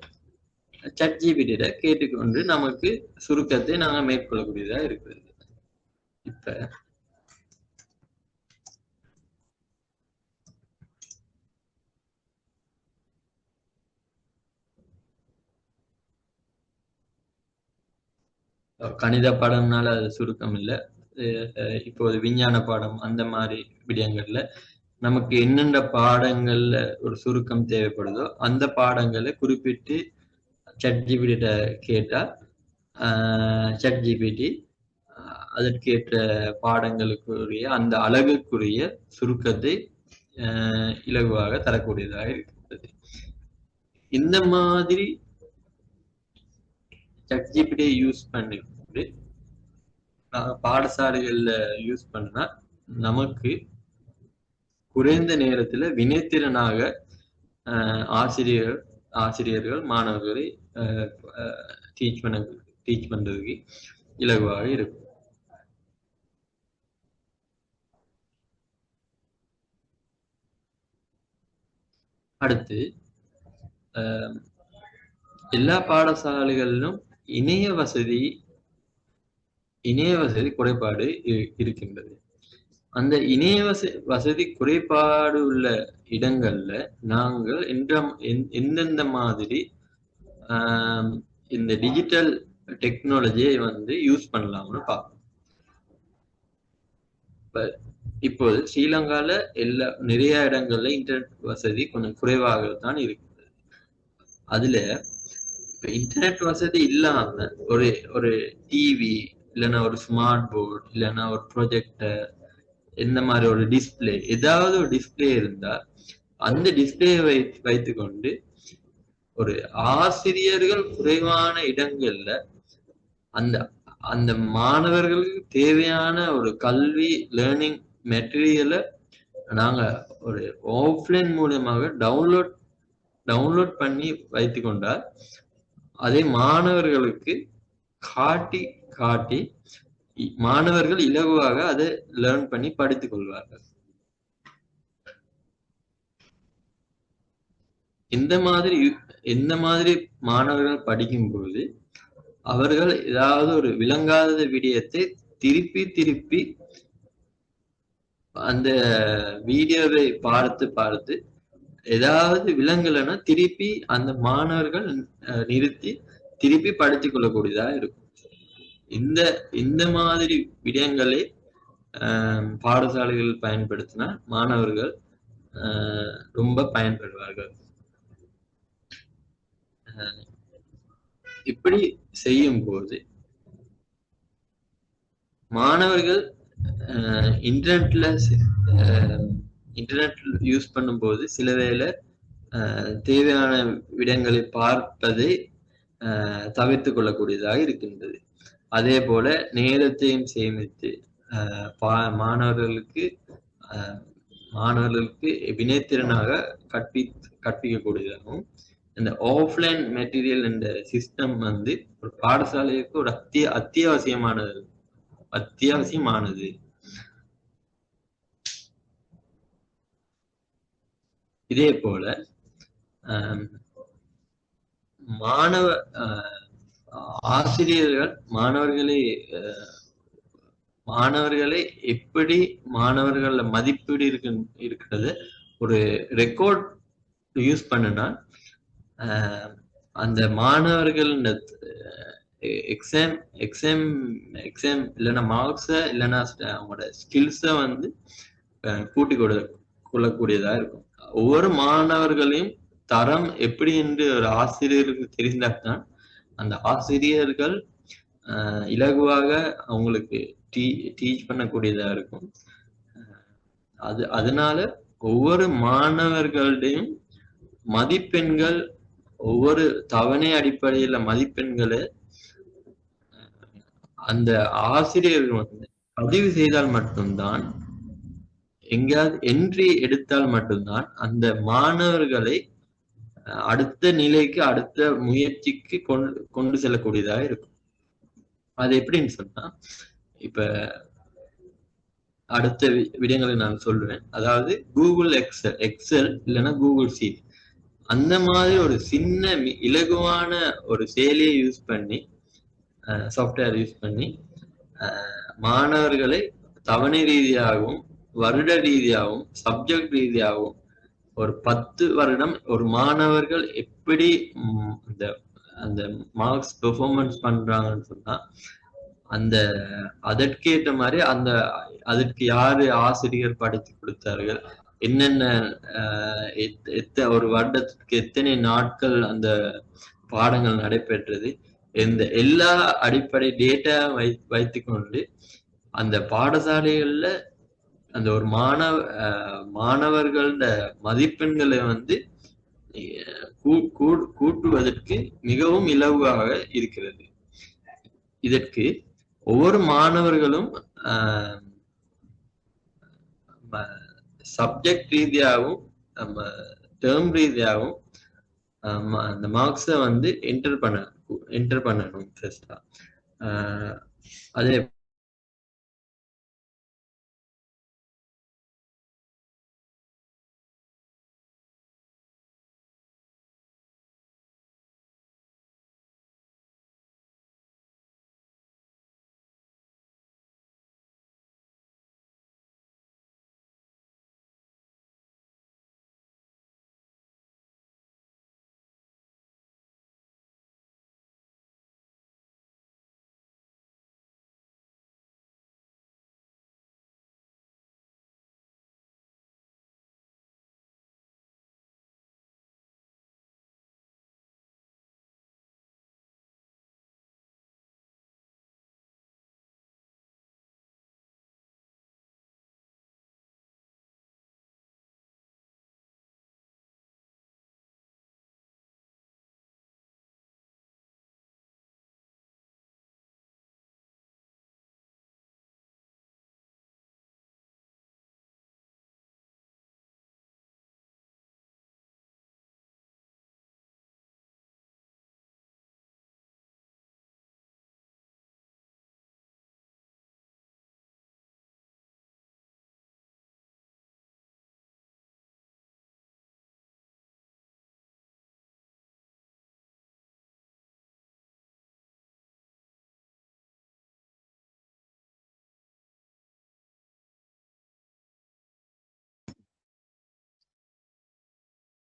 ChatGPT-ல கேட்டுக்கொண்டு நமக்கு சுருக்கத்தை நாங்கள் மேற்கொள்ளக்கூடியதாக இருக்கிறது. இப்ப கணித பாடம்னால அது சுருக்கம் இல்லை. இப்போது விஞ்ஞான பாடம் அந்த மாதிரி விடயங்கள்ல நமக்கு என்னென்ன பாடங்கள்ல ஒரு சுருக்கம் தேவைப்படுதோ அந்த பாடங்களை குறிப்பிட்டு ChatGPT-ட கேட்டா ChatGPT அதற்கேற்ற பாடங்களுக்குரிய அந்த அழகுக்குரிய சுருக்கத்தை இலகுவாக தரக்கூடியதாக இருக்கிறது. இந்த மாதிரி ChatGPT யூஸ் பண்ணிட்டு பாடசாலைகள்ல யூஸ் பண்ணா நமக்கு குறைந்த நேரத்துல வினைத்திறனாக ஆசிரியர்கள் மாணவர்களை டீச் பண்றதுக்கு இலகுவாக இருக்கும். அடுத்து எல்லா பாடசாலைகளிலும் இணைய வசதி குறைபாடு இருக்கின்றது. அந்த இணைய வசதி குறைபாடு உள்ள இடங்கள்ல நாங்கள் எந்தெந்த மாதிரி இந்த டிஜிட்டல் டெக்னாலஜியை யூஸ் பண்ணலாம்னு பார்ப்போம். இப்போது ஸ்ரீலங்கால நிறைய இடங்கள்ல இன்டர்நெட் வசதி கொஞ்சம் குறைவாகத்தான் இருக்குது. அதுல இப்ப இன்டர்நெட் வசதி இல்லாம ஒரு டிவி இல்லைன்னா ஒரு ஸ்மார்ட் போர்டு இல்லைன்னா ஒரு ப்ரொஜெக்டர் இந்த மாதிரி ஒரு டிஸ்பிளே, ஏதாவது ஒரு டிஸ்பிளே இருந்தா அந்த டிஸ்பிளே வைத்து கொண்டு ஒரு ஆசிரியர்கள் குறைவான இடங்கள்ல அந்த மாணவர்களுக்கு தேவையான ஒரு கல்வி லேர்னிங் மெட்டீரியலை நாங்க ஒரு ஆஃப்லைன் மூலமாக டவுன்லோட் பண்ணி வைத்து கொண்டால் அதை மாணவர்களுக்கு காட்டி மாணவர்கள் இலகுவாக அதை லேர்ன் பண்ணி படித்துக் கொள்வார்கள். இந்த மாதிரி மாணவர்கள் படிக்கும்போது அவர்கள் ஏதாவது ஒரு விளங்காத விடயத்தை திருப்பி திருப்பி அந்த வீடியோவை பார்த்து பார்த்து ஏதாவது விலங்கலைன்னா திருப்பி அந்த மாணவர்கள் நிறுத்தி திருப்பி படித்துக் கொள்ளக்கூடியதா இருக்கும். இந்த மாதிரி விடயங்களை பாடசாலைகள் பயன்படுத்தினா மாணவர்கள் ரொம்ப பயன்பெறுவார்கள். இப்படி செய்யும் போது மாணவர்கள் இன்டர்நெட் யூஸ் பண்ணும்போது சில வேளை தேவையான விடயங்களை பார்ப்பதை தவிர்த்து கொள்ளக்கூடியதாக இருக்கின்றது. அதே போல நேரத்தையும் சேமித்து மாணவர்களுக்கு வினைத்திறனாக கற்பிக்கக்கூடியதாகவும் இந்த ஆஃப்லைன் மெட்டீரியல் என்ற சிஸ்டம் வந்து ஒரு பாடசாலைக்கு ஒரு அத்தியாவசியமானது. இதே போல ஆசிரியர்கள் மாணவர்களை எப்படி மாணவர்கள மதிப்பீடு இருக்கிறது ஒரு ரெக்கார்ட் யூஸ் பண்ணுனா அந்த மாணவர்கள் எக்ஸாம் இல்லைன்னா மார்க்ஸை இல்லைன்னா அவங்களோட ஸ்கில்ஸை வந்து கூட்டி கொள்ளக்கூடியதா இருக்கும். ஒவ்வொரு மாணவர்களையும் தரம் எப்படி என்று ஒரு ஆசிரியருக்கு தெரிந்தால்தான் அந்த ஆசிரியர்கள் இலகுவாக அவங்களுக்கு டீச் பண்ணக்கூடியதா இருக்கும். அதனால ஒவ்வொரு மாணவர்களுடையும் மதிப்பெண்கள் ஒவ்வொரு தவணை அடிப்படையில மதிப்பெண்களை அந்த ஆசிரியர்கள் வந்து பதிவு செய்தால் மட்டும்தான், எங்கேயாவது என்ட்ரி எடுத்தால் மட்டும்தான் அந்த மாணவர்களை அடுத்த நிலைக்கு அடுத்த முயற்சிக்கு கொண்டு செல்லக்கூடியதாக இருக்கும். அது எப்படின்னு சொன்னா, இப்ப அடுத்த விடயங்களை நான் சொல்லுவேன். அதாவது கூகுள் எக்ஸல் இல்லைன்னா கூகுள் ஷீட் அந்த மாதிரி ஒரு சின்ன இலகுவான ஒரு செயலியை யூஸ் பண்ணி சாஃப்ட்வேர் யூஸ் பண்ணி மாணவர்களை தவணை ரீதியாகவும் வருட ரீதியாகவும் சப்ஜெக்ட் ரீதியாகவும் ஒரு 10 வருடம் ஒரு மாணவர்கள் எப்படி அந்த மார்க்ஸ் பெர்ஃபார்மன்ஸ் பண்றாங்கன்னு சொன்னா அதற்கேற்ற மாதிரி அதற்கு யாரு ஆசிரியர் படித்து கொடுத்தார்கள், என்னென்ன ஒரு வருடத்திற்கு எத்தனை நாட்கள் அந்த பாடங்கள் நடைபெற்றது, எல்லா அடிப்படை டேட்டா வைத்துக்கொண்டு அந்த பாடசாலைகள்ல அந்த ஒரு மாணவர்களோட மதிப்பெண்களை வந்து கூட்டுவதற்கு மிகவும் இலகுவாக இருக்கிறது. இதற்கு ஒவ்வொரு மாணவர்களும் சப்ஜெக்ட் ரீதியாகவும் டேர்ம் ரீதியாகவும் அந்த மார்க்ஸை வந்து என்டர் பண்ணணும் ஃபர்ஸ்டா. அதே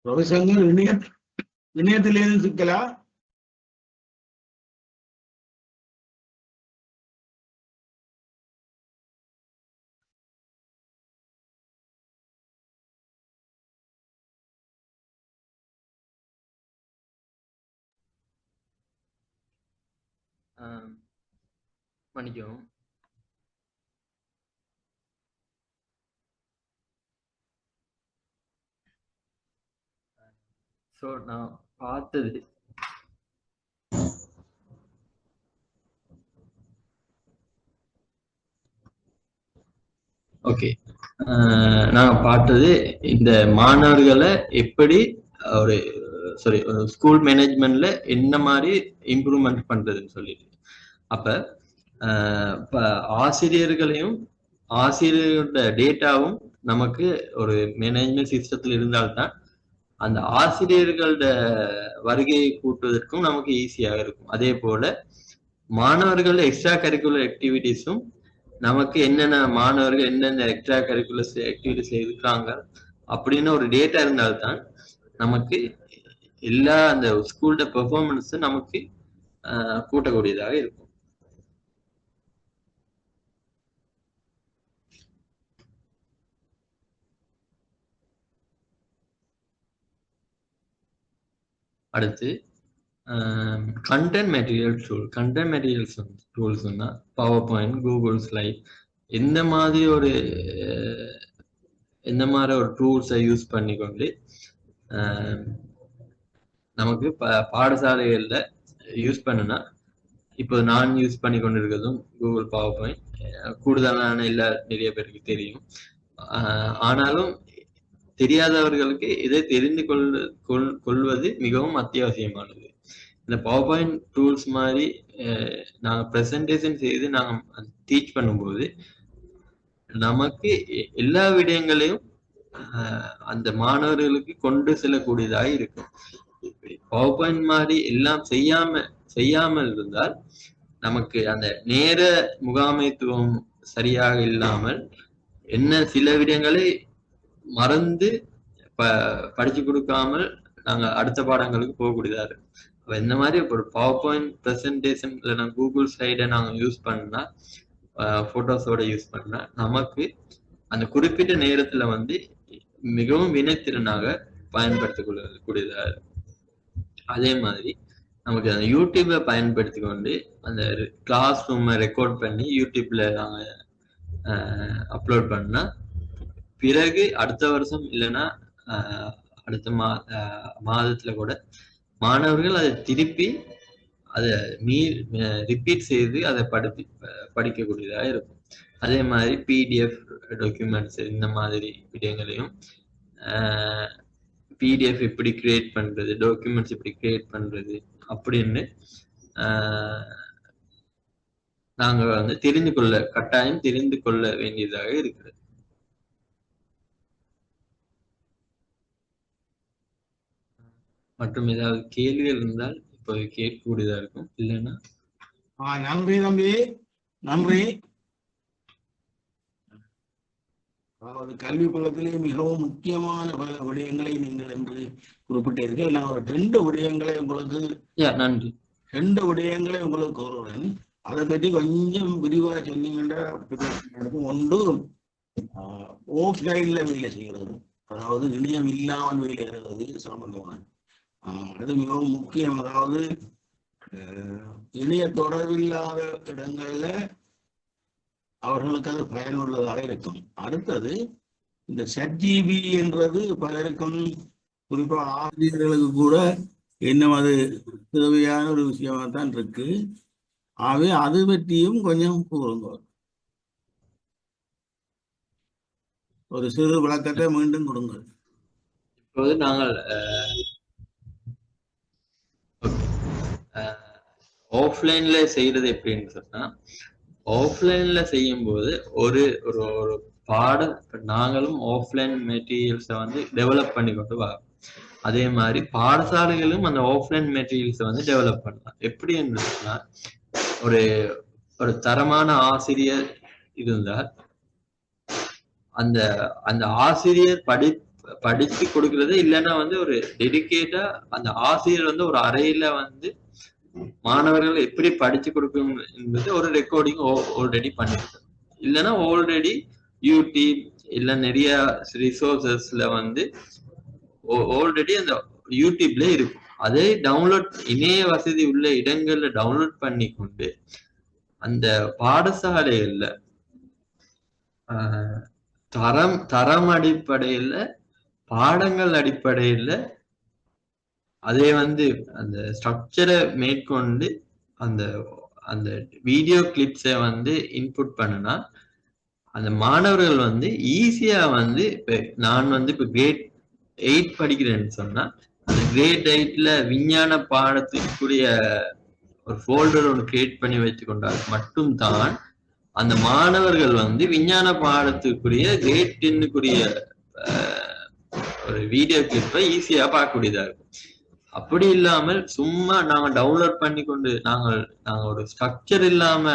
ரவிசங்கர் இணையத்திலேருந்து சிக்கலா? மன்னிக்கவும். ஸோ நான் பார்த்தது ஓகே. நான் பார்த்தது இந்த மாணவர்களை எப்படி ஒரு ஸ்கூல் மேனேஜ்மெண்ட்ல என்ன மாதிரி இம்ப்ரூவ்மெண்ட் பண்றதுன்னு சொல்லிட்டு. அப்ப ஆசிரியர்களையும் ஆசிரியரோட டேட்டாவும் நமக்கு ஒரு மேனேஜ்மெண்ட் சிஸ்டத்தில் இருந்தால்தான் அந்த ஆசிரியர்களோட வருகையை கூட்டுவதற்கும் நமக்கு ஈஸியாக இருக்கும். அதே போல மாணவர்கள் எக்ஸ்ட்ரா கரிக்குலர் ஆக்டிவிட்டிஸும் நமக்கு என்னென்ன மாணவர்கள் என்னென்ன எக்ஸ்ட்ரா கரிக்குலர் ஆக்டிவிட்டிஸ் இருக்காங்க அப்படின்னு ஒரு டேட்டா இருந்தால்தான் நமக்கு எல்லா அந்த ஸ்கூலோட பெர்ஃபார்மன்ஸும் நமக்கு கூட்டக்கூடியதாக இருக்கும். அடுத்து கண்டென்ட் மெட்டீரியல் டூல்ஸ்னா பவர் பாயிண்ட், கூகுள் ஸ்லைட் எந்த மாதிரி ஒரு டூல்ஸை யூஸ் பண்ணிக்கொண்டு நமக்கு பாடசாலைகளில் யூஸ் பண்ணுனா, இப்போ நான் யூஸ் பண்ணி கொண்டு இருக்கிறதும் கூகுள் பவர் பாயிண்ட் கூடுதலான நிறைய பேருக்கு தெரியும். ஆனாலும் தெரியாதவர்களுக்கு இதை தெரிந்து கொள்வது மிகவும் அத்தியாவசியமானது. இந்த பவர் பாயிண்ட் டூல்ஸ் மாதிரி நாங்கள் ப்ரெசன்டேஷன் செய்து நாங்கள் டீச் பண்ணும்போது நமக்கு எல்லா விடயங்களையும் அந்த மாணவர்களுக்கு கொண்டு செல்லக்கூடியதாக இருக்கும். பவர் பாயிண்ட் மாதிரி எல்லாம் செய்யாமல் இருந்தால் நமக்கு அந்த நேர முகாமைத்துவம் சரியாக இல்லாமல் என்ன சில விடயங்களை மறந்து படிச்சு கொடுக்காமல் நாங்க அடுத்த பாடங்களுக்கு போகக்கூடியதா இருக்கும். இந்த மாதிரி ஒரு பவர் பாயிண்ட் ப்ரெசன்டேஷன் இல்லைன்னா கூகுள் ஸ்லைடை நாங்க யூஸ் பண்ணா, போட்டோஸோட யூஸ் பண்ணா நமக்கு அந்த குறிப்பிட்ட நேரத்துல மிகவும் வினைத்திறனாக பயன்படுத்திக் கொள்ளக்கூடியதா இருக்கும். அதே மாதிரி நமக்கு அந்த யூடியூப்ல பயன்படுத்தி கொண்டு அந்த கிளாஸ் ரூமை ரெக்கார்ட் பண்ணி யூடியூப்ல நாங்க அப்லோட் பண்ணா பிறகு அடுத்த வருஷம் இல்லைன்னா அடுத்த மாதத்துல கூட மாணவர்கள் அதை திருப்பி அதை ரிப்பீட் செய்து அதை படிக்கக்கூடியதாக இருக்கும். அதே மாதிரி பிடிஎஃப் டாக்குமெண்ட்ஸ் இந்த மாதிரி விடயங்களையும் பிடிஎஃப் எப்படி கிரியேட் பண்றது, டாக்குமெண்ட்ஸ் எப்படி கிரியேட் பண்றது அப்படின்னு நாங்க கட்டாயம் தெரிந்து கொள்ள வேண்டியதாக இருக்கிறது. மற்றும் ஏதாவது கேள்விகள் இருந்தால் இப்போது கேட்கக்கூடியதா இருக்கும். இல்லைன்னா நன்றி தம்பி, நன்றி. அதாவது கல்வி குலத்திலே மிகவும் முக்கியமான பல விடயங்களை நீங்கள் என்று குறிப்பிட்டீர்கள். நான் ஒரு 2 விடயங்களை உங்களுக்கு நன்றி 2 விடயங்களை உங்களுக்கு கூறுவேன். அதை பற்றி கொஞ்சம் விரிவாக சொன்னீங்கன்னா. ஒன்று ஆஃப்லைன்ல வேலை செய்கிறது, அதாவது இணையம் இல்லாமல் வேலை செய்கிறது சம்பந்தமான அது மிகவும் முக்கியம். அதாவது இணைய தொடர்பில்லாத இடங்கள்ல அவர்களுக்கு அது பயனுள்ளதாக இருக்கும். அடுத்தது இந்த ChatGPT என்றது பலருக்கும் குறிப்பாக ஆசிரியர்களுக்கு கூட இன்னும் அது தேவையான ஒரு விஷயமா தான் இருக்கு. ஆகவே அது பற்றியும் கொஞ்சம் கூறுங்க, ஒரு சிறு விளக்கத்தை மீண்டும் கொடுங்கள். இப்போது நாங்கள் ஆஃப்லைன்ல செய்யறது எப்படின்னு சொன்னா, ஆஃப்லைன்ல செய்யும் போது ஒரு ஒரு பாடம் நாங்களும் ஆஃப்லைன் மெட்டீரியல்ஸை டெவலப் பண்ணி கொண்டு வரோம். அதே மாதிரி பாடசாலைகளும் அந்த ஆஃப்லைன் மெட்டீரியல்ஸை டெவலப் பண்ணலாம். எப்படி சொன்னா, ஒரு தரமான ஆசிரியர் இருந்தால் அந்த ஆசிரியர் படிச்சு கொடுக்கறது, இல்லைன்னா வந்து ஒரு டெடிகேட்டா அந்த ஆசிரியர் வந்து ஒரு அறையில வந்து மாணவர்கள் எப்படி படிச்சு கொடுக்கணும் என்பது ஒரு ரெக்கார்டிங் ஆல்ரெடி பண்ணிருக்கு. இல்லைன்னா ஆல்ரெடி யூடியூப் இல்ல நிறைய ரிசோர்சஸ்ல வந்து ஆல்ரெடி அந்த யூடியூப்ல இருக்கும். அதை டவுன்லோட், இணைய வசதி உள்ள இடங்கள்ல டவுன்லோட் பண்ணி கொண்டு அந்த பாடசாலைகள்ல தரம் அடிப்படையில, பாடங்கள் அடிப்படையில அதே வந்து அந்த ஸ்ட்ரக்சரை மேற்கொண்டு அந்த அந்த வீடியோ கிளிப்ஸை வந்து இன்புட் பண்ணுனா அந்த மாணவர்கள் வந்து ஈஸியா வந்து இப்ப நான் வந்து இப்ப கிரேட் 8 படிக்கிறேன்னு சொன்னா அந்த கிரேட் 8ல விஞ்ஞான பாடத்துக்குரிய ஒரு ஃபோல்டர் ஒன்று கிரியேட் பண்ணி வச்சு கொண்டால் மட்டும்தான் அந்த மாணவர்கள் வந்து விஞ்ஞான பாடத்துக்குரிய கிரேட் 10க்குரிய ஒரு வீடியோ கிளிப்பை ஈஸியா பார்க்கக்கூடியதா இருக்கும். அப்படி இல்லாமல் சும்மா நாங்க டவுன்லோட் பண்ணி கொண்டு நாங்க ஒரு ஸ்ட்ரக்சர் இல்லாம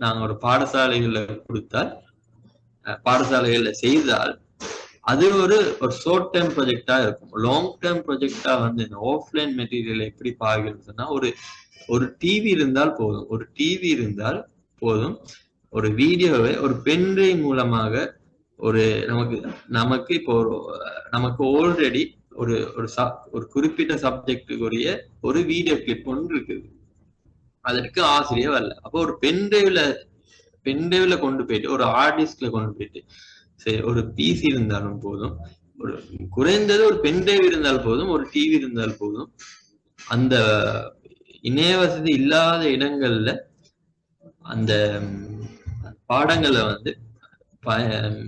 நாங்க ஒரு பாடசாலைகள்ல கொடுத்தால், பாடசாலைகள்ல செய்தால் அது ஒரு ஷார்ட் டேர்ம் ப்ராஜெக்டா இருக்கும். லாங் டேர்ம் ப்ராஜெக்டா வந்து இந்த ஆஃப்லைன் மெட்டீரியல் எப்படி பார்க்கிறதுன்னா, ஒரு டிவி இருந்தால் போதும். ஒரு டிவி இருந்தால் போதும். ஒரு வீடியோவை ஒரு பென்ட்ரைவ் மூலமாக ஒரு நமக்கு இப்போ நமக்கு ஆல்ரெடி ஒரு குறிப்பிட்ட சப்ஜெக்டுக்குரிய ஒரு வீடியோ கிளிப் ஒன்று இருக்குது. அதற்கு ஆசிரியர் வரல. அப்போ ஒரு பென்ட்ரைவ்ல கொண்டு போயிட்டு ஒரு ஆர்டிஸ்ட்ல கொண்டு போயிட்டு சரி ஒரு பிசி இருந்தாலும் போதும், ஒரு குறைந்தது ஒரு பென்ட்ரைவ் இருந்தால் போதும், ஒரு டிவி இருந்தால் போதும். அந்த இணைய வசதி இல்லாத இடங்கள்ல அந்த பாடங்களை வந்து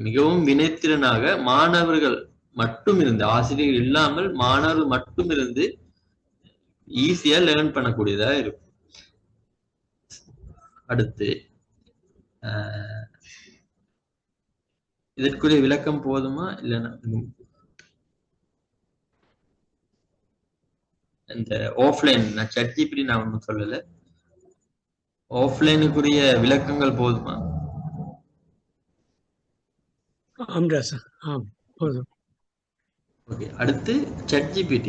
மிகவும் வினைத்திறனாக மாணவர்கள் மட்டும் இருந்து, ஆசிரியர் இல்லாமல் மாணவர்கள் மட்டும் இருந்து ஈஸியா லேர்ன் பண்ணக்கூடியதா இருக்கும். அடுத்து இதற்குரிய விளக்கம் போதுமா இல்லைன்னா இந்த ஆஃப்லைன் ChatGPT நான் ஒன்றும் சொல்லல, ஆஃப்லைனுக்குரிய விளக்கங்கள் போதுமா? போதும். ஓகே, அடுத்து ChatGPT.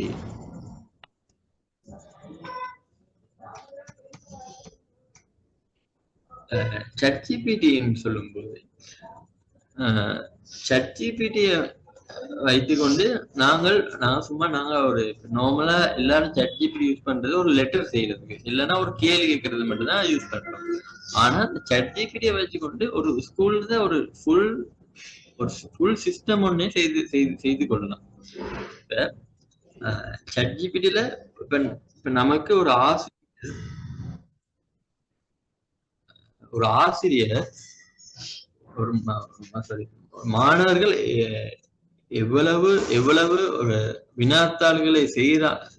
ChatGPTன்னு சொல்லும்போது ChatGPT-ய வைத்துக்கொண்டு நாங்க ஒரு நார்மலா எல்லாரும் ChatGPT யூஸ் பண்றது ஒரு லெட்டர் செய்யறதுக்கு, இல்லைன்னா ஒரு கேள்வி கேட்கறது மட்டும் தான் யூஸ் பண்றோம். ஆனா ChatGPT-ய வச்சுக்கொண்டு ஒரு ஸ்கூல்ல ஒரு ஃபுல் சிஸ்டம் ஒன்னே செய்து கொள்ளலாம். ChatGPT-ல இப்ப நமக்கு ஒரு ஆசிரியர் ஒரு மாணவர்கள் எவ்வளவு ஒரு வினாத்தாள்களை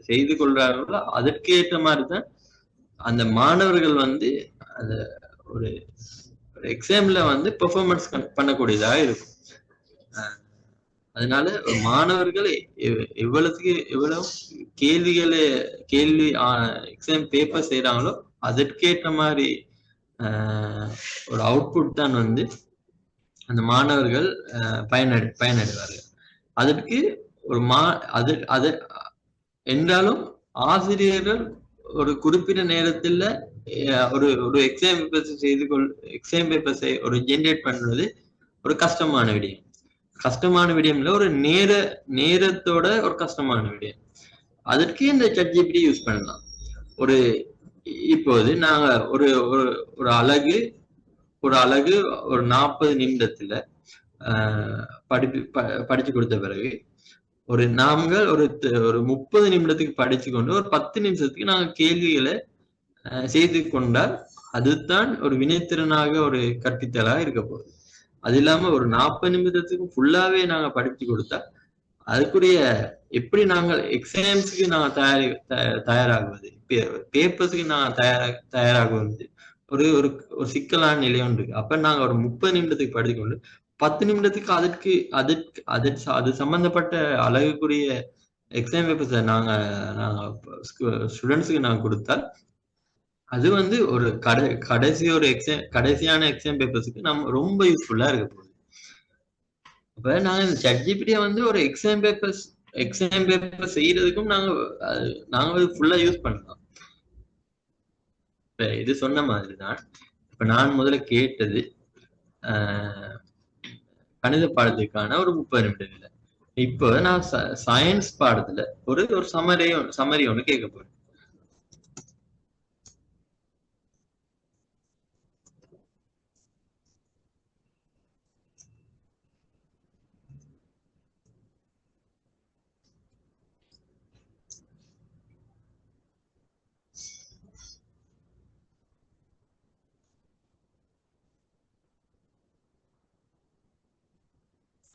செய்து கொள்றார்களோ அதற்கேற்ற மாதிரிதான் அந்த மாணவர்கள் வந்து அந்த ஒரு எக்ஸாம்ல வந்து பெர்ஃபார்மன்ஸ் பண்ணக்கூடியதாக இருக்கும். அதனால மாணவர்கள் எவ்வளவு கேள்வி எக்ஸாம் பேப்பர் செய்யறாங்களோ அதற்கேற்ற மாதிரி ஒரு அவுட்புட் தான் வந்து அந்த மாணவர்கள் பயனடைவார்கள். அதற்கு அது என்றாலும் ஆசிரியர்கள் ஒரு குறிப்பிட்ட நேரத்துல ஒரு எக்ஸாம் பேப்பர்ஸை ஒரு ஜென்ரேட் பண்றது ஒரு கஷ்டமான விடயம்ல ஒரு நேரத்தோட ஒரு கஷ்டமான விடயம். அதற்கு இந்த ChatGPT யூஸ் பண்ணலாம். இப்போது நாங்க ஒரு அலகு ஒரு 40 நிமிடத்துல படிச்சு கொடுத்த பிறகு நாங்கள் ஒரு 30 நிமிடத்துக்கு படிச்சு கொண்டு ஒரு 10 நிமிஷத்துக்கு நாங்க கேள்விகளை செய்து கொண்டால் அதுதான் ஒரு வினைத்திறனாக ஒரு கற்பித்தலாக இருக்க போகுது. அது இல்லாம ஒரு 40 நிமிடத்துக்கு ஃபுல்லாவே நாங்க படிச்சு கொடுத்தா அதுக்குரிய எப்படி நாங்கள் எக்ஸாம்ஸுக்கு நாங்க தயாராகுவது, பேப்பர்ஸுக்கு நாங்க தயாராகுவது ஒரு சிக்கலான நிலை ஒன்று இருக்கு. அப்ப நாங்க ஒரு 30 நிமிடத்துக்கு படித்துக்கொண்டு 10 நிமிடத்துக்கு அது சம்பந்தப்பட்ட அழகுக்குரிய எக்ஸாம் பேப்பர்ஸை நாங்க ஸ்டூடெண்ட்ஸுக்கு நாங்க கொடுத்தா அது வந்து ஒரு கடைசியான எக்ஸாம் பேப்பர்ஸுக்கு நம்ம ரொம்ப யூஸ்ஃபுல்லா இருக்க போகுது. அப்ப நாங்க இந்த ChatGPT வந்து ஒரு எக்ஸாம் பேப்பர் செய்யறதுக்கும் நாங்க ஃபுல்லா யூஸ் பண்ணலாம். இப்ப இது சொன்ன மாதிரிதான் இப்ப நான் முதல்ல கேட்டது கணித பாடத்துக்கான ஒரு 30 நிமிடங்கள். இப்போ நான் சயின்ஸ் பாடத்துல ஒரு ஒரு சமரி ஒண்ணு கேட்க போறேன்.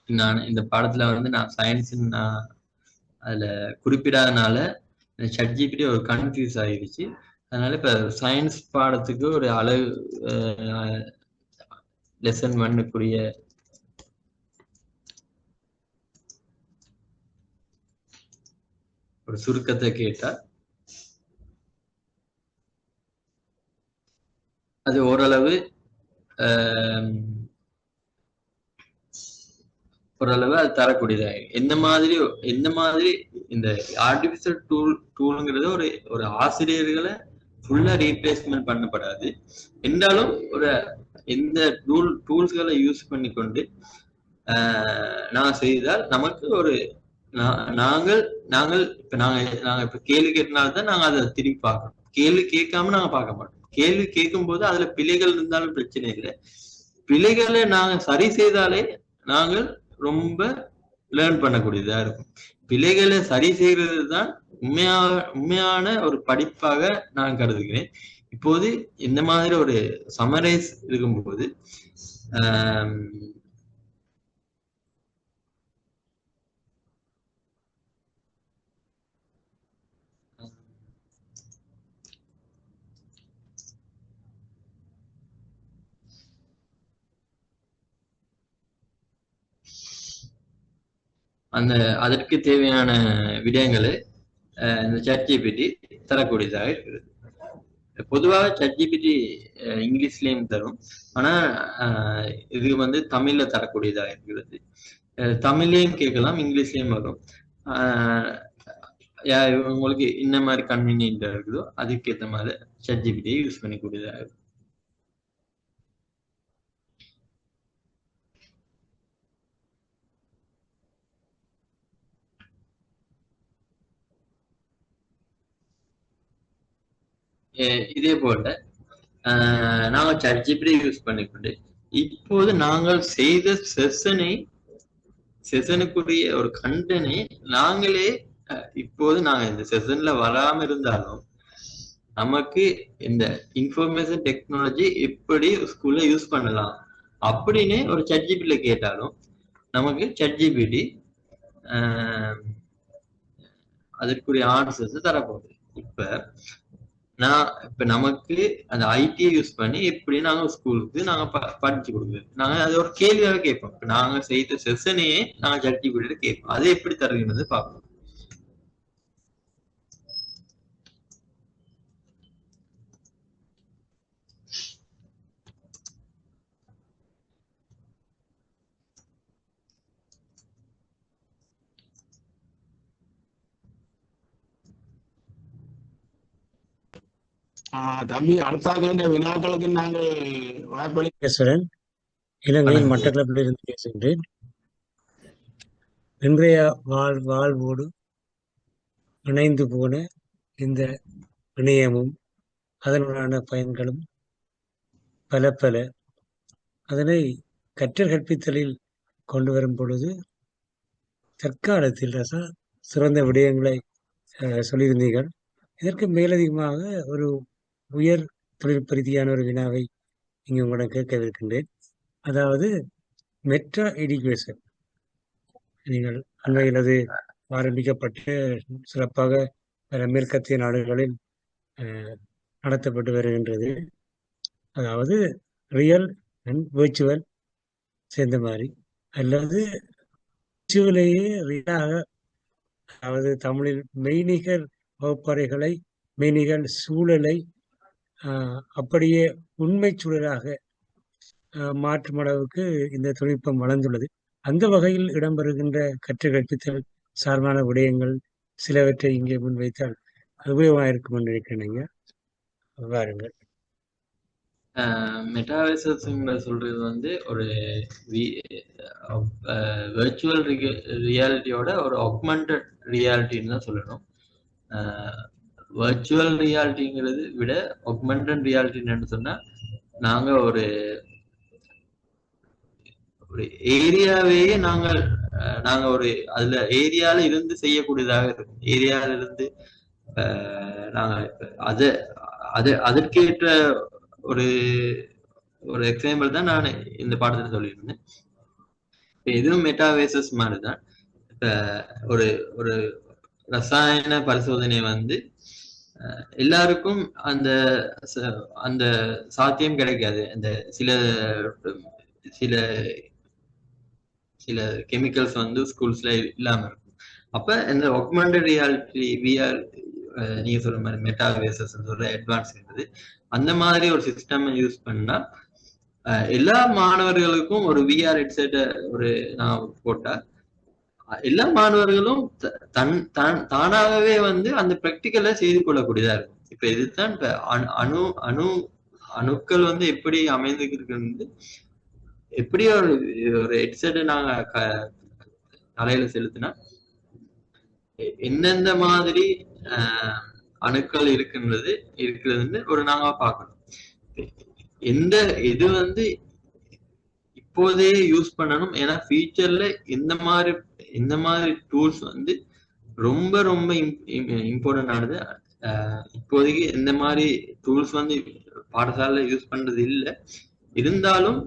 நான் இந்த பாடத்துல வந்து நான் சயின்ஸ் அதுல குறிப்பிடாதனால ChatGPT ஒரு கன்ஃபியூஸ் ஆயிடுச்சு. அதனால இப்ப சயின்ஸ் பாடத்துக்கு ஒரு அளவு லெசன் பண்ணக்கூடிய ஒரு சுருக்கத்தை கேட்டா அது ஓரளவு அது தரக்கூடியதாக எந்த மாதிரி இந்த ஆர்டிபிஷியல் டூலுங்கிறது ஒரு ஆசிரியர்களை ஃபுல்லா ரீப்ளேஸ்மெண்ட் பண்ணப்படாது. என்றாலும் எந்த டூல்ஸ்களை யூஸ் பண்ணி கொண்டு நான் செய்தால் நமக்கு நாங்கள் இப்ப கேள்வி கேட்டனால்தான் நாங்க அதை திருப்பி பார்க்கணும். கேள்வி கேட்காம நாங்க பார்க்க மாட்டோம். கேள்வி கேட்கும் போது அதுல பிழைகள் இருந்தாலும் பிரச்சனை இல்லை. பிழைகளை நாங்க சரி செய்தாலே நாங்கள் ரொம்ப லேர்ன் பண்ணக்கூடியதா இருக்கும். பிழைகளை சரி செய்யறது தான் உண்மையான ஒரு படிப்பாக நான் கருதுகிறேன். இப்போது இந்த மாதிரி ஒரு சமரைஸ் இருக்கும்போது அதற்கு தேவையான விடயங்களை இந்த ChatGPT தரக்கூடியதாக இருக்கிறது. பொதுவாக ChatGPT இங்கிலீஷ்லயும் தரும். ஆனா இது வந்து தமிழ்ல தரக்கூடியதாக இருக்கிறது. தமிழ்லயும் கேட்கலாம், இங்கிலீஷ்லயும் வரும். உங்களுக்கு என்ன மாதிரி கன்வீனியன்டா இருக்குதோ அதுக்கேற்ற மாதிரி ChatGPT யூஸ் பண்ணிக்கூடியதாக இருக்கும். இதே போல நாங்கள் ChatGPT யூஸ் பண்ணிக்கொண்டு இப்போது நாங்கள் செய்த செஷனுக்குரிய ஒரு கண்டனை நாங்களே இப்போது நாங்க இந்த செஷன்ல வராம இருந்தாலும் நமக்கு இந்த இன்ஃபர்மேஷன் டெக்னாலஜி எப்படி ஸ்கூல்ல யூஸ் பண்ணலாம் அப்படின்னு ஒரு ChatGPT கேட்டாலும் நமக்கு ChatGPT அதற்குரிய ஆன்சர்ஸ் தரப்போகுது. இப்ப நமக்கு அந்த ஐடியை யூஸ் பண்ணி எப்படி நாங்க ஸ்கூலுக்கு நாங்க படிச்சு கொடுக்குறது, நாங்க அது ஒரு கேள்வியாக கேட்போம். இப்ப நாங்க செய்த செஷனையே நாங்க ChatGPT கேட்போம். அது எப்படி தருகிறது பார்ப்போம். தம்பி, அடுத்த வினாக்களுக்கு நாங்கள் வாய்ப்பளிக்கிறேன். இலங்கையின் மட்டக்களப்பில் இருந்து பேசுகின்றேன். இன்றைய வாழ்வோடு இணைந்து போன இந்த இணையமும் அதனுடான பயன்களும் பல அதனை கற்றல் கற்பித்தலில் கொண்டு வரும் பொழுது தற்காலத்தில் சிறந்த விடயங்களை சொல்லியிருந்தீர்கள். இதற்கு மேலதிகமாக ஒரு உயர் தொழில்நுட்ப ரீதியான ஒரு வினாவை இங்கே உங்களிடம் கேட்கவிருக்கின்றேன். அதாவது மெட்டா எஜுகேஷன், நீங்கள் அண்மையில் அது ஆரம்பிக்கப்பட்டு சிறப்பாக பல மேற்கத்திய நாடுகளில் நடத்தப்பட்டு வருகின்றது. அதாவது ரியல் அண்ட் விர்ச்சுவல் சேர்ந்த மாதிரி, அல்லது விர்ச்சுவலேயே ரியலாக, அதாவது தமிழில் மெய்நிகர் வகுப்பறைகளை, மெய்நிகர் சூழலை அப்படியே உண்மை சூழலாக மாற்றும் அளவுக்கு இந்த தொழில்நுட்பம் வளர்ந்துள்ளது. அந்த வகையில் இடம்பெறுகின்ற கற்று கற்பித்தல் சார்பான விடயங்கள் சிலவற்றை இங்கே முன்வைத்தால் உபயோகமாக இருக்கும் என்று நினைக்கிறேன். வாருங்கள். மெட்டாவர்சஸ்ங்கிற சொல்றது வந்து ஒரு வெர்ச்சுவல் ரியாலிட்டியோட ஒரு ஆக்மெண்டட் ரியாலிட்டின்னு தான் சொல்லணும். வெர்ச்சுவல் ரியாலிட்டிங்கிறது விட ஆக்மெண்டட் ரியாலிட்டின்னு சொன்னா நாங்க ஒரு ஏரியாவையே நாங்க ஒரு அதுல ஏரியால இருந்து செய்யக்கூடியதாக இருக்கும். ஏரியால இருந்து நாங்க அதற்கேற்ற ஒரு ஒரு எக்ஸாம்பிள் தான் நான் இந்த பாடத்துல சொல்லியிருந்தேன். இதுவும் மெட்டாவேசஸ் மாதிரிதான். இப்ப ஒரு ஒரு ரசாயன பரிசோதனை வந்து எல்லாருக்கும் அந்த அந்த சாத்தியம் கிடைக்காது. அந்த சில சில சில கெமிக்கல்ஸ் வந்து ஸ்கூல்ஸ்ல இல்லாம இருக்கும். அப்ப இந்த ஆக்மெண்டட் ரியாலிட்டி விஆர் நீங்க சொல்ற மாதிரி மெட்டாவேசஸ் சொல்ற அட்வான்ஸ் இருந்தது. அந்த மாதிரி ஒரு சிஸ்டம் யூஸ் பண்ணா எல்லா மாணவர்களுக்கும் ஒரு விஆர் ஹெட்செட்டை நான் போட்டா எல்லா மாணவர்களும் தானாகவே வந்து அந்த ப்ராக்டிக்கலை செய்து கொள்ளக்கூடியதா இருக்கும். இப்ப இதுதான் இப்ப அணுக்கள் வந்து எப்படி அமைந்துருக்கு, எப்படி ஒரு ஹெட்செட்டை நாங்க தலையில செலுத்தினா எந்தெந்த மாதிரி அணுக்கள் இருக்கிறதுன்னு நாங்க பார்க்கணும். இது வந்து இப்போதே யூஸ் பண்ணணும். ஏன்னா ஃபியூச்சர்ல இந்த மாதிரி டூல்ஸ் வந்து ரொம்ப ரொம்ப இம்பார்ட்டன்ட் ஆனது. இப்போதைக்கு இந்த மாதிரி டூல்ஸ் வந்து பாடசாலையில யூஸ் பண்றது இல்லை. இருந்தாலும்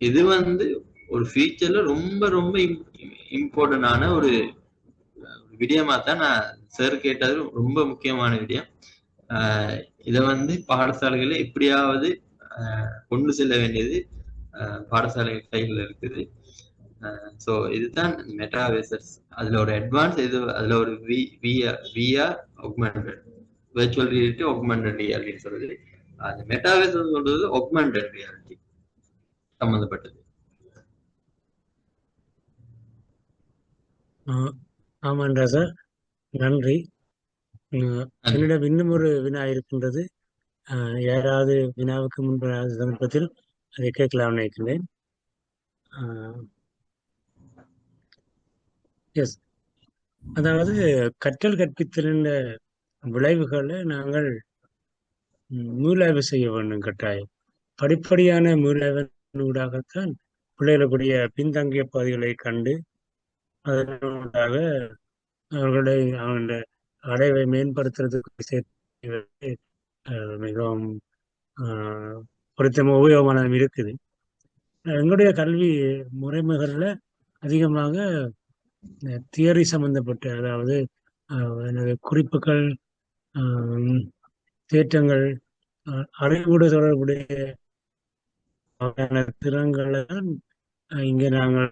இது வந்து ஒரு ஃபியூச்சர்ல ரொம்ப ரொம்ப இம்பார்ட்டன்டான ஒரு விடயமா தான் நான் சார் கேட்டது. ரொம்ப முக்கியமான விடயம். இதை வந்து பாடசாலைகளை எப்படியாவது கொண்டு செல்ல வேண்டியது பாடசாலை கையில் இருக்குது. ஸோ இதுதான் மெட்டாவேசஸ். அதுல ஒரு அட்வான்ஸ் அதுல ஒரு VR augmented virtual reality augmented ரியாலிட்டின்னு சொல்றது. அது மெட்டாவேசஸ் சொல்றது ஆக்மெண்டட் ரியாலிட்டி சம்பந்தப்பட்டது. ஆமாண்டா சார், நன்றி. என்னிடம் இன்னும் ஒரு வினா இருக்கின்றது. யாராவது வினாவுக்கு முன்பு சந்தர்ப்பத்தில் அதை கேட்கலாம் நினைக்கிறேன். எஸ், அதாவது கற்றல் கற்பித்தலின் விளைவுகளை நாங்கள் மீளாய்வு செய்ய வேண்டும். கட்டாயம் படிப்படியான மீளாய்வினூடாகத்தான் பிள்ளைகளுடைய பின்தங்கிய பகுதிகளை கண்டு அதனூடாக அவர்களுடைய அடைவை மேம்படுத்துறதுக்கு மிகவும் பொருத்தமாக உபயோகமானதும் இருக்குது. எங்களுடைய கல்வி முறைமைகளில் அதிகமாக தியரி சம்பந்தப்பட்ட, அதாவது குறிப்புகள், தேற்றங்கள், அறிவோடு தொடர்புடைய திறன்களை தான் இங்கே நாங்கள்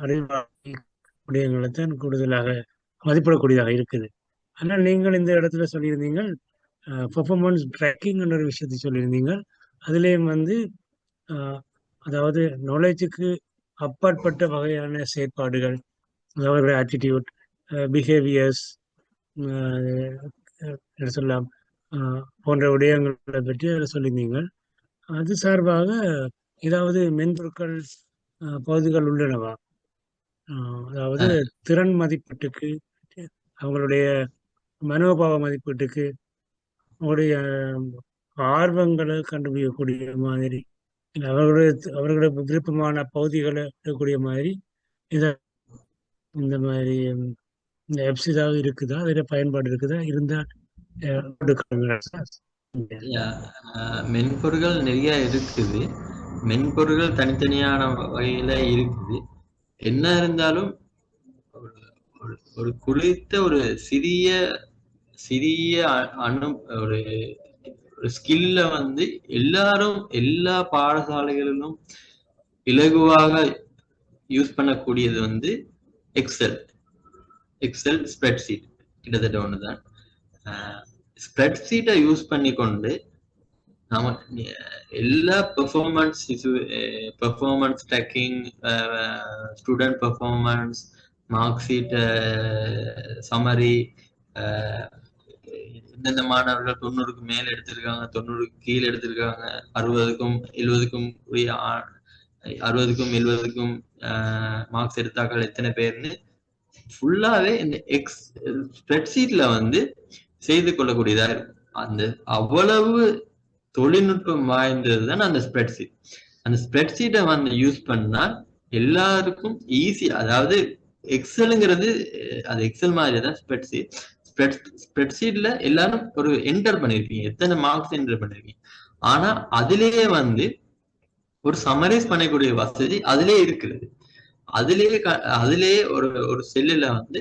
அறிவுடையங்களை தான் கூடுதலாக மதிப்பிடக்கூடியதாக இருக்குது. ஆனால் நீங்கள் இந்த இடத்துல சொல்லியிருந்தீங்கள் பெர்ஃபார்மன்ஸ் ட்ராக்கிங் என்ற ஒரு விஷயத்தை சொல்லியிருந்தீங்கள். அதுலேயும் வந்து அதாவது நாலேஜுக்கு அப்பாற்பட்ட வகையான செயற்பாடுகள், அதாவது ஆட்டிடியூட், பிஹேவியர்ஸ் சொல்லலாம் போன்ற விடயங்களை பற்றி அதில் சொல்லியிருந்தீங்க. அது சார்பாக ஏதாவது மென்பொருட்கள் பகுதிகள் உள்ளனவா? அதாவது திறன் மதிப்பீட்டுக்கு, அவங்களுடைய மனோபாவ மதிப்பீட்டுக்கு, அவங்களுடைய ஆர்வங்களை கண்டுபிடிக்கக்கூடிய மாதிரி, அவர்களுடைய விருப்பமான பகுதிகளை எடுக்கக்கூடிய மாதிரி இந்த மாதிரி இந்த ஆப்ஸ் ஏதாவது இருக்குதா? அதில் பயன்பாடு இருக்குதா? இருந்தால் மென்பொருள்கள் நிறைய இருக்குது. மென்பொருள்கள் தனித்தனியான வகையில இருக்குது. என்ன இருந்தாலும் ஒரு குறித்த ஒரு சிறிய ஒரு ஸ்கில்ல வந்து எல்லா பாடசாலைகளிலும் இலகுவாக யூஸ் பண்ணக்கூடியது வந்து எக்ஸல் ஸ்ப்ரெட்ஷீட் கிட்டத்தட்ட ஒண்ணுதான். ஸ்ப்ரெட்ஷீட்டை யூஸ் பண்ணி கொண்டு நாம எல்லா performance tracking, student performance, mark sheet, summary, எந்தெந்த மாணவர்கள் 90க்கு மேல எடுத்திருக்காங்க, 90க்கு கீழே எடுத்திருக்காங்க, 60க்கும் 70க்கும் 70க்கும் மார்க்ஸ் எடுத்தாக்கள் எத்தனை பேர்னு ஃபுல்லாவே இந்த ஸ்ப்ரெட்ஷீட்ல வந்து செய்து கொள்ளக்கூடியதா இருக்கும். அந்த அவ்வளவு தொழில்நுட்பம் வாய்ந்ததுதான் அந்த ஸ்ப்ரெட்ஷீட். அந்த ஸ்ப்ரெட்ஷீட்டை வந்து யூஸ் பண்ணா எல்லாருக்கும் ஈஸி. அதாவது எக்ஸலுங்கிறது அது எக்ஸல் மாதிரி தான் ஸ்ப்ரெட்ஷீட்ல எல்லாரும் ஒரு என்டர் பண்ணிருப்பீங்க, எத்தனை மார்க்ஸ் என்டர் பண்ணிருக்கீங்க. ஆனா அதிலேயே வந்து ஒரு சமரைஸ் பண்ணக்கூடிய வசதி அதிலே இருக்கிறது. அதிலேயே ஒரு செல்லுல வந்து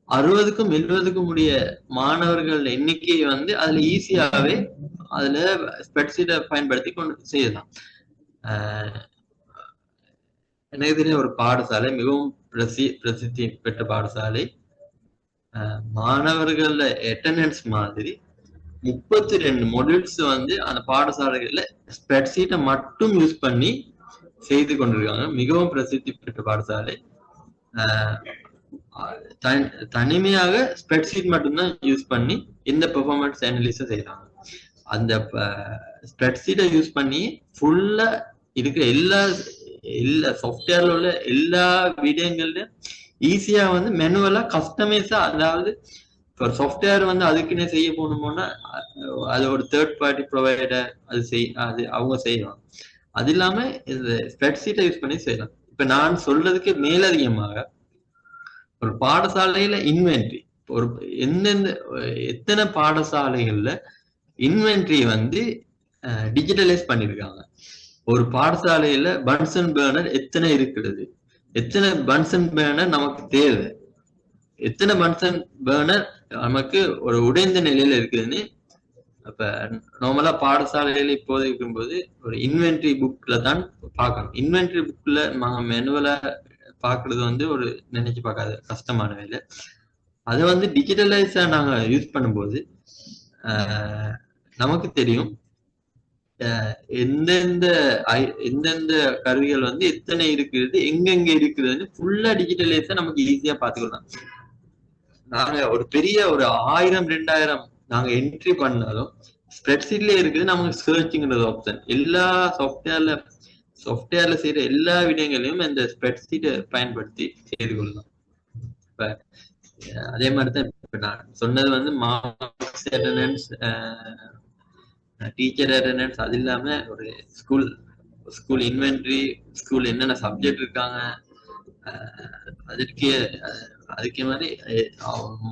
60க்கும் 70க்கும் உடைய மாணவர்கள் எண்ணிக்கையை வந்து அதுல ஈஸியாவே அதுல ஸ்ப்ரெட்ஷீட்டை பயன்படுத்தி கொண்டு செய்யலாம். எனக்கு தெரிஞ்ச ஒரு பாடசாலை, மிகவும் பிரசித்தி பெற்ற பாடசாலை, மாணவர்கள அட்டெண்டன்ஸ் மாதிரி 32 மொடியூல்ஸ் வந்து அந்த பாடசாலைகள்ல ஸ்ப்ரெட்ஷீட்டை மட்டும் யூஸ் பண்ணி செய்து கொண்டிருக்காங்க. மிகவும் பிரசித்தி பெற்ற பாடசாலை. தனிமையாக ஸ்ப்ரெட்ஷீட் மட்டும்தான் யூஸ் பண்ணி இந்த பெர்ஃபார்மன்ஸ் அனலிசிஸ் செய்யறாங்க. அந்த ஸ்ப்ரெட்ஷீட்டை யூஸ் பண்ணி ஃபுல்லா இருக்கிற எல்லா சாஃப்ட்வேர்ல உள்ள எல்லா விடயங்கள்லயும் ஈஸியா வந்து மெனுவலா கஸ்டமைஸா, அதாவது ஒரு சாஃப்ட்வேர் வந்து அதுக்குன்னே செய்ய போகணுமோனா அது ஒரு தேர்ட் பார்ட்டி ப்ரொவைடர் அது அவங்க செய்யலாம். அது இல்லாம இந்த ஸ்ப்ரெட்ஷீட்டை யூஸ் பண்ணி செய்யலாம். இப்ப நான் சொல்றதுக்கு மேலதிகமாக ஒரு பாடசாலையில இன்வென்ட்ரி, ஒரு எத்தனை பாடசாலைகள்ல இன்வென்ட்ரி வந்து டிஜிட்டலைஸ் பண்ணிருக்காங்க. ஒரு பாடசாலையில பன்சன் பேர்னர் எத்தனை இருக்கிறது, எத்தனை பன்சன் பேர்னர் நமக்கு தேவை, எத்தனை பன்சன் பேர்னர் நமக்கு ஒரு உடைந்த நிலையில இருக்குதுன்னு அப்ப நார்மலா பாடசாலையில இப்போது இருக்கும்போது ஒரு இன்வென்ட்ரி புக்ல தான் பார்க்கணும். இன்வென்ட்ரி புக்ல நாங்க மெனுவலா பாக்குறது வந்து ஒரு நினைச்சு பார்க்காத கஷ்டமான வேலை. அதை வந்து டிஜிட்டலைஸா நாங்க யூஸ் பண்ணும்போது நமக்கு தெரியும் எந்தெந்த கருவிகள் வந்து எத்தனை இருக்கிறது, எங்கெங்க இருக்குதுன்னு ஃபுல்லா டிஜிட்டலைஸா நமக்கு ஈஸியா பாத்துக்கலாம். நாங்க ஒரு பெரிய ஒரு 1000-2000 நாங்க என்ட்ரி பண்ணாலும் ஸ்ப்ரெட்ஷீட்ல இருக்குது நமக்கு சர்ச்சிங்கிறது ஆப்ஷன். எல்லா சாஃப்ட்வேர்ல செய்யற எல்லா விடயங்களையும் இந்த ஸ்ப்ரெட்ஷீட்டை பயன்படுத்தி செய்து கொள்ளலாம். இப்ப அதே மாதிரிதான் இப்ப நான் சொன்னது வந்து மார்க்ஸ் அட்டெண்டன்ஸ், டீச்சர் அட்டெண்டன்ஸ், அது இல்லாம ஒரு ஸ்கூல் இன்வென்ட்ரி, ஸ்கூல் என்னென்ன சப்ஜெக்ட் இருக்காங்க, அதுக்கே மாதிரி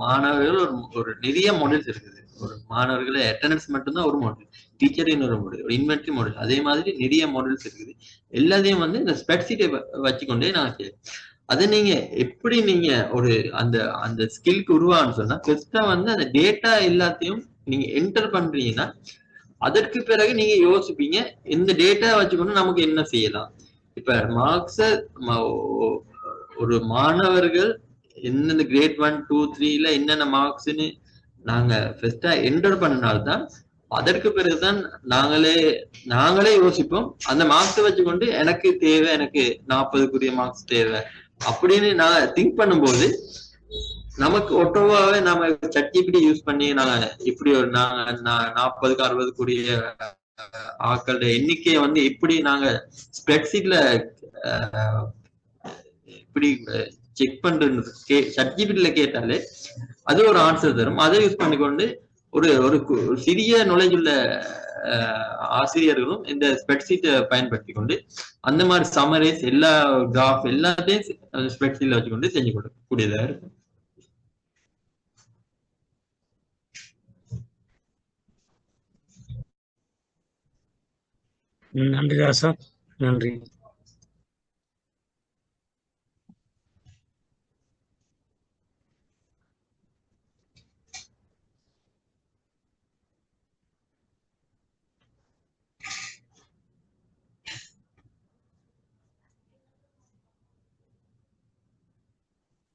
மாணவர்கள் ஒரு நிறைய மாடல்ஸ் இருக்குது. ஒரு மாணவர்களை அட்டெண்டன்ஸ் மட்டும்தான் ஒரு மாடல், டீச்சர் இன்னொரு மாடல், ஒரு இன்வென்ட்ரி மாடல், அதே மாதிரி நிறைய மாடல்ஸ் இருக்குது. எல்லாத்தையும் வந்து இந்த ஸ்ப்ரெட்ஷீட்டை வச்சுக்கொண்டே நான் செய்யறேன். அதை நீங்க எப்படி நீங்க ஒரு அந்த ஸ்கில்க்கு உருவான்னு சொன்னா ஃபர்ஸ்டா வந்து அந்த டேட்டா எல்லாத்தையும் நீங்க என்டர் பண்றீங்கன்னா அதற்கு பிறகு நீங்க யோசிப்பீங்க இந்த டேட்டா வச்சுக்கொண்டு நமக்கு என்ன செய்யலாம். இப்ப மார்க்ஸ ஒரு மாணவர்கள் எந்தெந்த கிரேட் 1, 2, 3ல என்னென்ன மார்க்ஸ்ன்னு நாங்க ஃபர்ஸ்டா என்டர் பண்ணனால்தான் அதற்கு பிறகுதான் நாங்களே யோசிப்போம் அந்த மார்க்ஸை வச்சுக்கொண்டு எனக்கு தேவை, எனக்கு 40க்குரிய மார்க்ஸ் தேவை அப்படின்னு நான் திங்க் பண்ணும்போது நமக்கு ஒட்டோவாவே நாம ChatGPT யூஸ் பண்ணி நாங்க இப்படி ஒரு 40க்கு 60க்குரிய ஆட்களோட எண்ணிக்கையை வந்து எப்படி நாங்க ஸ்ப்ரெட்ஷீட்ல இப்படி செக் பண்றது ChatGPTல கேட்டாலே அது ஒரு ஆன்சர் தரும். அதை யூஸ் பண்ணிக்கொண்டு ஒரு சிறிய நாலேஜ் உள்ள ஆசிரியர்களும் இந்த ஸ்ப்ரெட்ஷீட்டை பயன்படுத்தி கொண்டு அந்த மாதிரி சமரைஸ் எல்லா கிராஃப் எல்லாத்தையும் ஸ்ப்ரெட்ஷீட்ல வச்சுக்கொண்டு செஞ்சு கொடுக்கக்கூடியதா இருக்கும். நன்றி ராசா, நன்றி.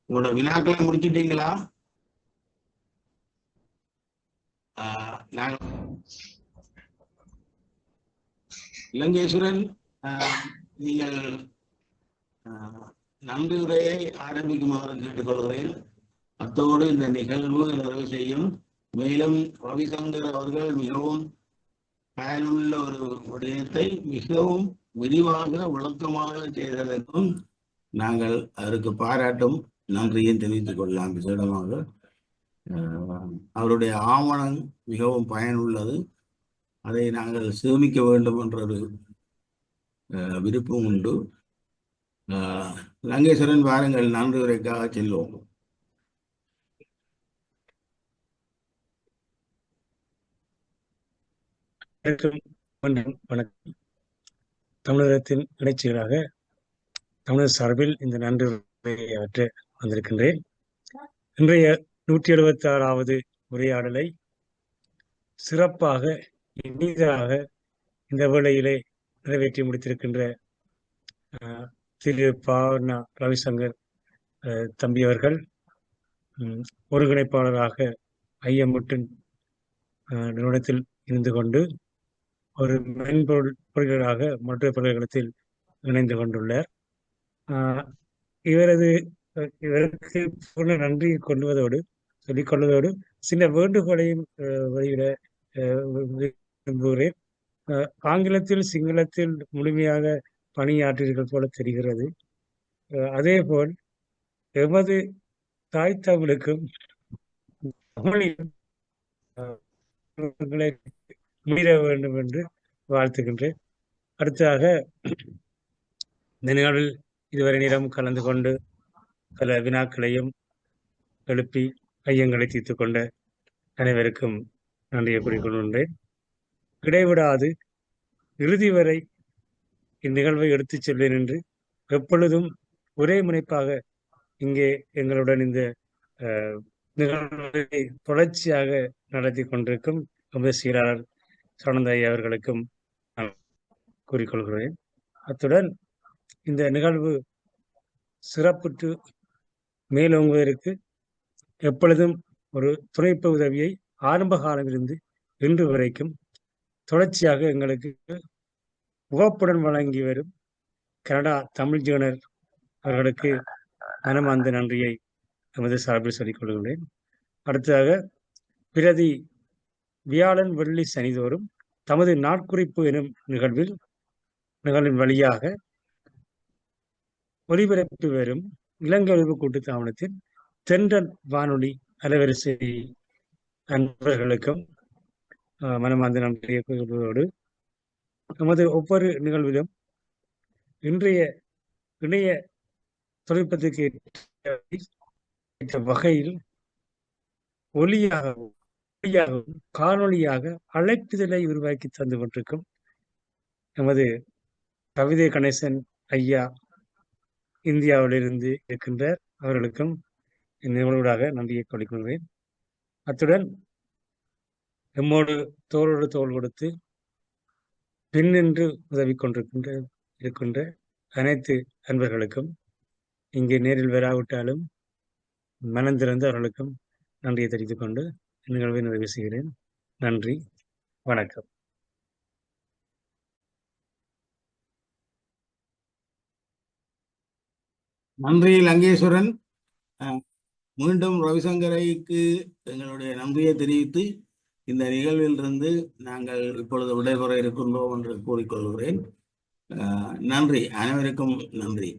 உங்களோட வினாக்களை முடிச்சுட்டீங்களா? இலங்கேஸ்வரன், நீங்கள் நன்றி உரையை ஆரம்பிக்குமாறு கேட்டுக்கொள்கிறேன். அத்தோடு இந்த நிகழ்வு நிறைவு செய்யும். மேலும் ரவிசங்கர் அவர்கள் மிகவும் பயனுள்ள ஒரு விடயத்தை மிகவும் விரிவாக விளக்கமாக செய்ததற்கும் நாங்கள் அதற்கு பாராட்டும் நன்றியை தெரிவித்துக் கொள்ளலாம். விசேடமாக அவருடைய ஆவணம் மிகவும் பயனுள்ளது. அதை நாங்கள் சேமிக்க வேண்டும் என்ற ஒரு விருப்பம் உண்டு. லங்கேஸ்வரன், வாருங்கள், நன்றி உரைக்காக செல்வோம். வணக்கம். தமிழகத்தின் இணைச்சிகளாக தமிழர் சார்பில் இந்த நன்றி உரையாற்ற வந்திருக்கின்றேன். இன்றைய 176வது உரையாடலை சிறப்பாக இனிதாக இந்த வேளையிலே நிறைவேற்றி முடித்திருக்கின்ற திரு பாவண்ணா ரவிசங்கர் தம்பி அவர்கள், ஒருங்கிணைப்பாளராக ஐஎம்முட்டின் நிறுவனத்தில் இருந்து கொண்டு ஒரு மென்பொருள் பொறியாளராக மருத்துவ பல்கலைக்கழகத்தில் இணைந்து கொண்டுள்ளார். இவருக்கு பூர்ண நன்றி சொல்லிக் கொள்வதோடு சில வேண்டுகோளையும் வெளியிட விரும்புகிறேன். ஆங்கிலத்தில் சிங்களத்தில் முழுமையாக பணியாற்றீர்கள் போல தெரிகிறது. அதேபோல் எமது தாய் தமிழுக்கும் மீற வேண்டும் என்று வாழ்த்துகின்றேன். அடுத்ததாக இந்த நிகழ்வில் இதுவரை நேரம் கலந்து கொண்டு பல வினாக்களையும் எழுப்பி ஐயங்களை தீர்த்து கொண்ட அனைவருக்கும் நன்றியை கூறிக்கொள்கின்றேன். இடைவிடாது இறுதி வரை இந்நிகழ்வை எடுத்துச் செல்வேன் என்று எப்பொழுதும் ஒரே முனைப்பாக இங்கே எங்களுடன் இந்த நிகழ்வை தொடர்ச்சியாக நடத்தி கொண்டிருக்கும் எமது செயலாளர் சரணந்தாய் அவர்களுக்கும் நான் கூறிக்கொள்கிறேன். அத்துடன் இந்த நிகழ்வு சிறப்புற்று மேலோங்குவதற்கு எப்பொழுதும் ஒரு துணைப்பு உதவியை ஆரம்ப காலமிருந்து இன்று வரைக்கும் தொடர்ச்சியாக எங்களுக்கு உவப்புடன் வழங்கி வரும் கனடா தமிழ் ஜேர்னல் அவர்களுக்கு மனமார்ந்த நன்றியை எமது சார்பில் சொல்லிக் கொள்கின்றேன். அடுத்ததாக பிரதி வியாழன் வெள்ளி சனிதோறும் தமது நாட்குறிப்பு எனும் நிகழ்வின் வழியாக ஒலிபரப்பி வரும் இலங்கை உறவு கூட்டுத்தாபனத்தின் தென்றல் வானொலி அலைவரிசை அன்பர்களுக்கும் மனமார்ந்த நன்றியை கூறுவதோடு நமது ஒவ்வொரு நிகழ்விலும் இன்றைய இணைய தொழில்நுட்பத்துக்கு ஏற்ற வகையில் ஒலியாகவும் காணொலியாக அழைப்புதலை உருவாக்கி தந்து கொண்டிருக்கும் நமது கவிதை கணேசன் ஐயா இந்தியாவிலிருந்து இருக்கின்றார். அவர்களுக்கும் நிகழ்வுடாக நன்றியை கொள்கிறேன். அத்துடன் எம்மோடு தோளோடு தோள் கொடுத்து பின்னின்று உதவி இருக்கின்ற அனைத்து அன்பர்களுக்கும் இங்கே நேரில் வராவிட்டாலும் மனம் திறந்து அவர்களுக்கும் நன்றியை தெரிவித்துக் கொண்டு நிகழ்வை நிறைவு செய்கிறேன். நன்றி, வணக்கம். நன்றி லங்கேஸ்வரன். மீண்டும் ரவிசங்கரைக்கு எங்களுடைய நன்றியை தெரிவித்து இந்த நிகழ்வில் இருந்து நாங்கள் இப்பொழுது விடைபெற இருக்கின்றோம் என்று கூறிக்கொள்கிறேன். நன்றி, அனைவருக்கும் நன்றி.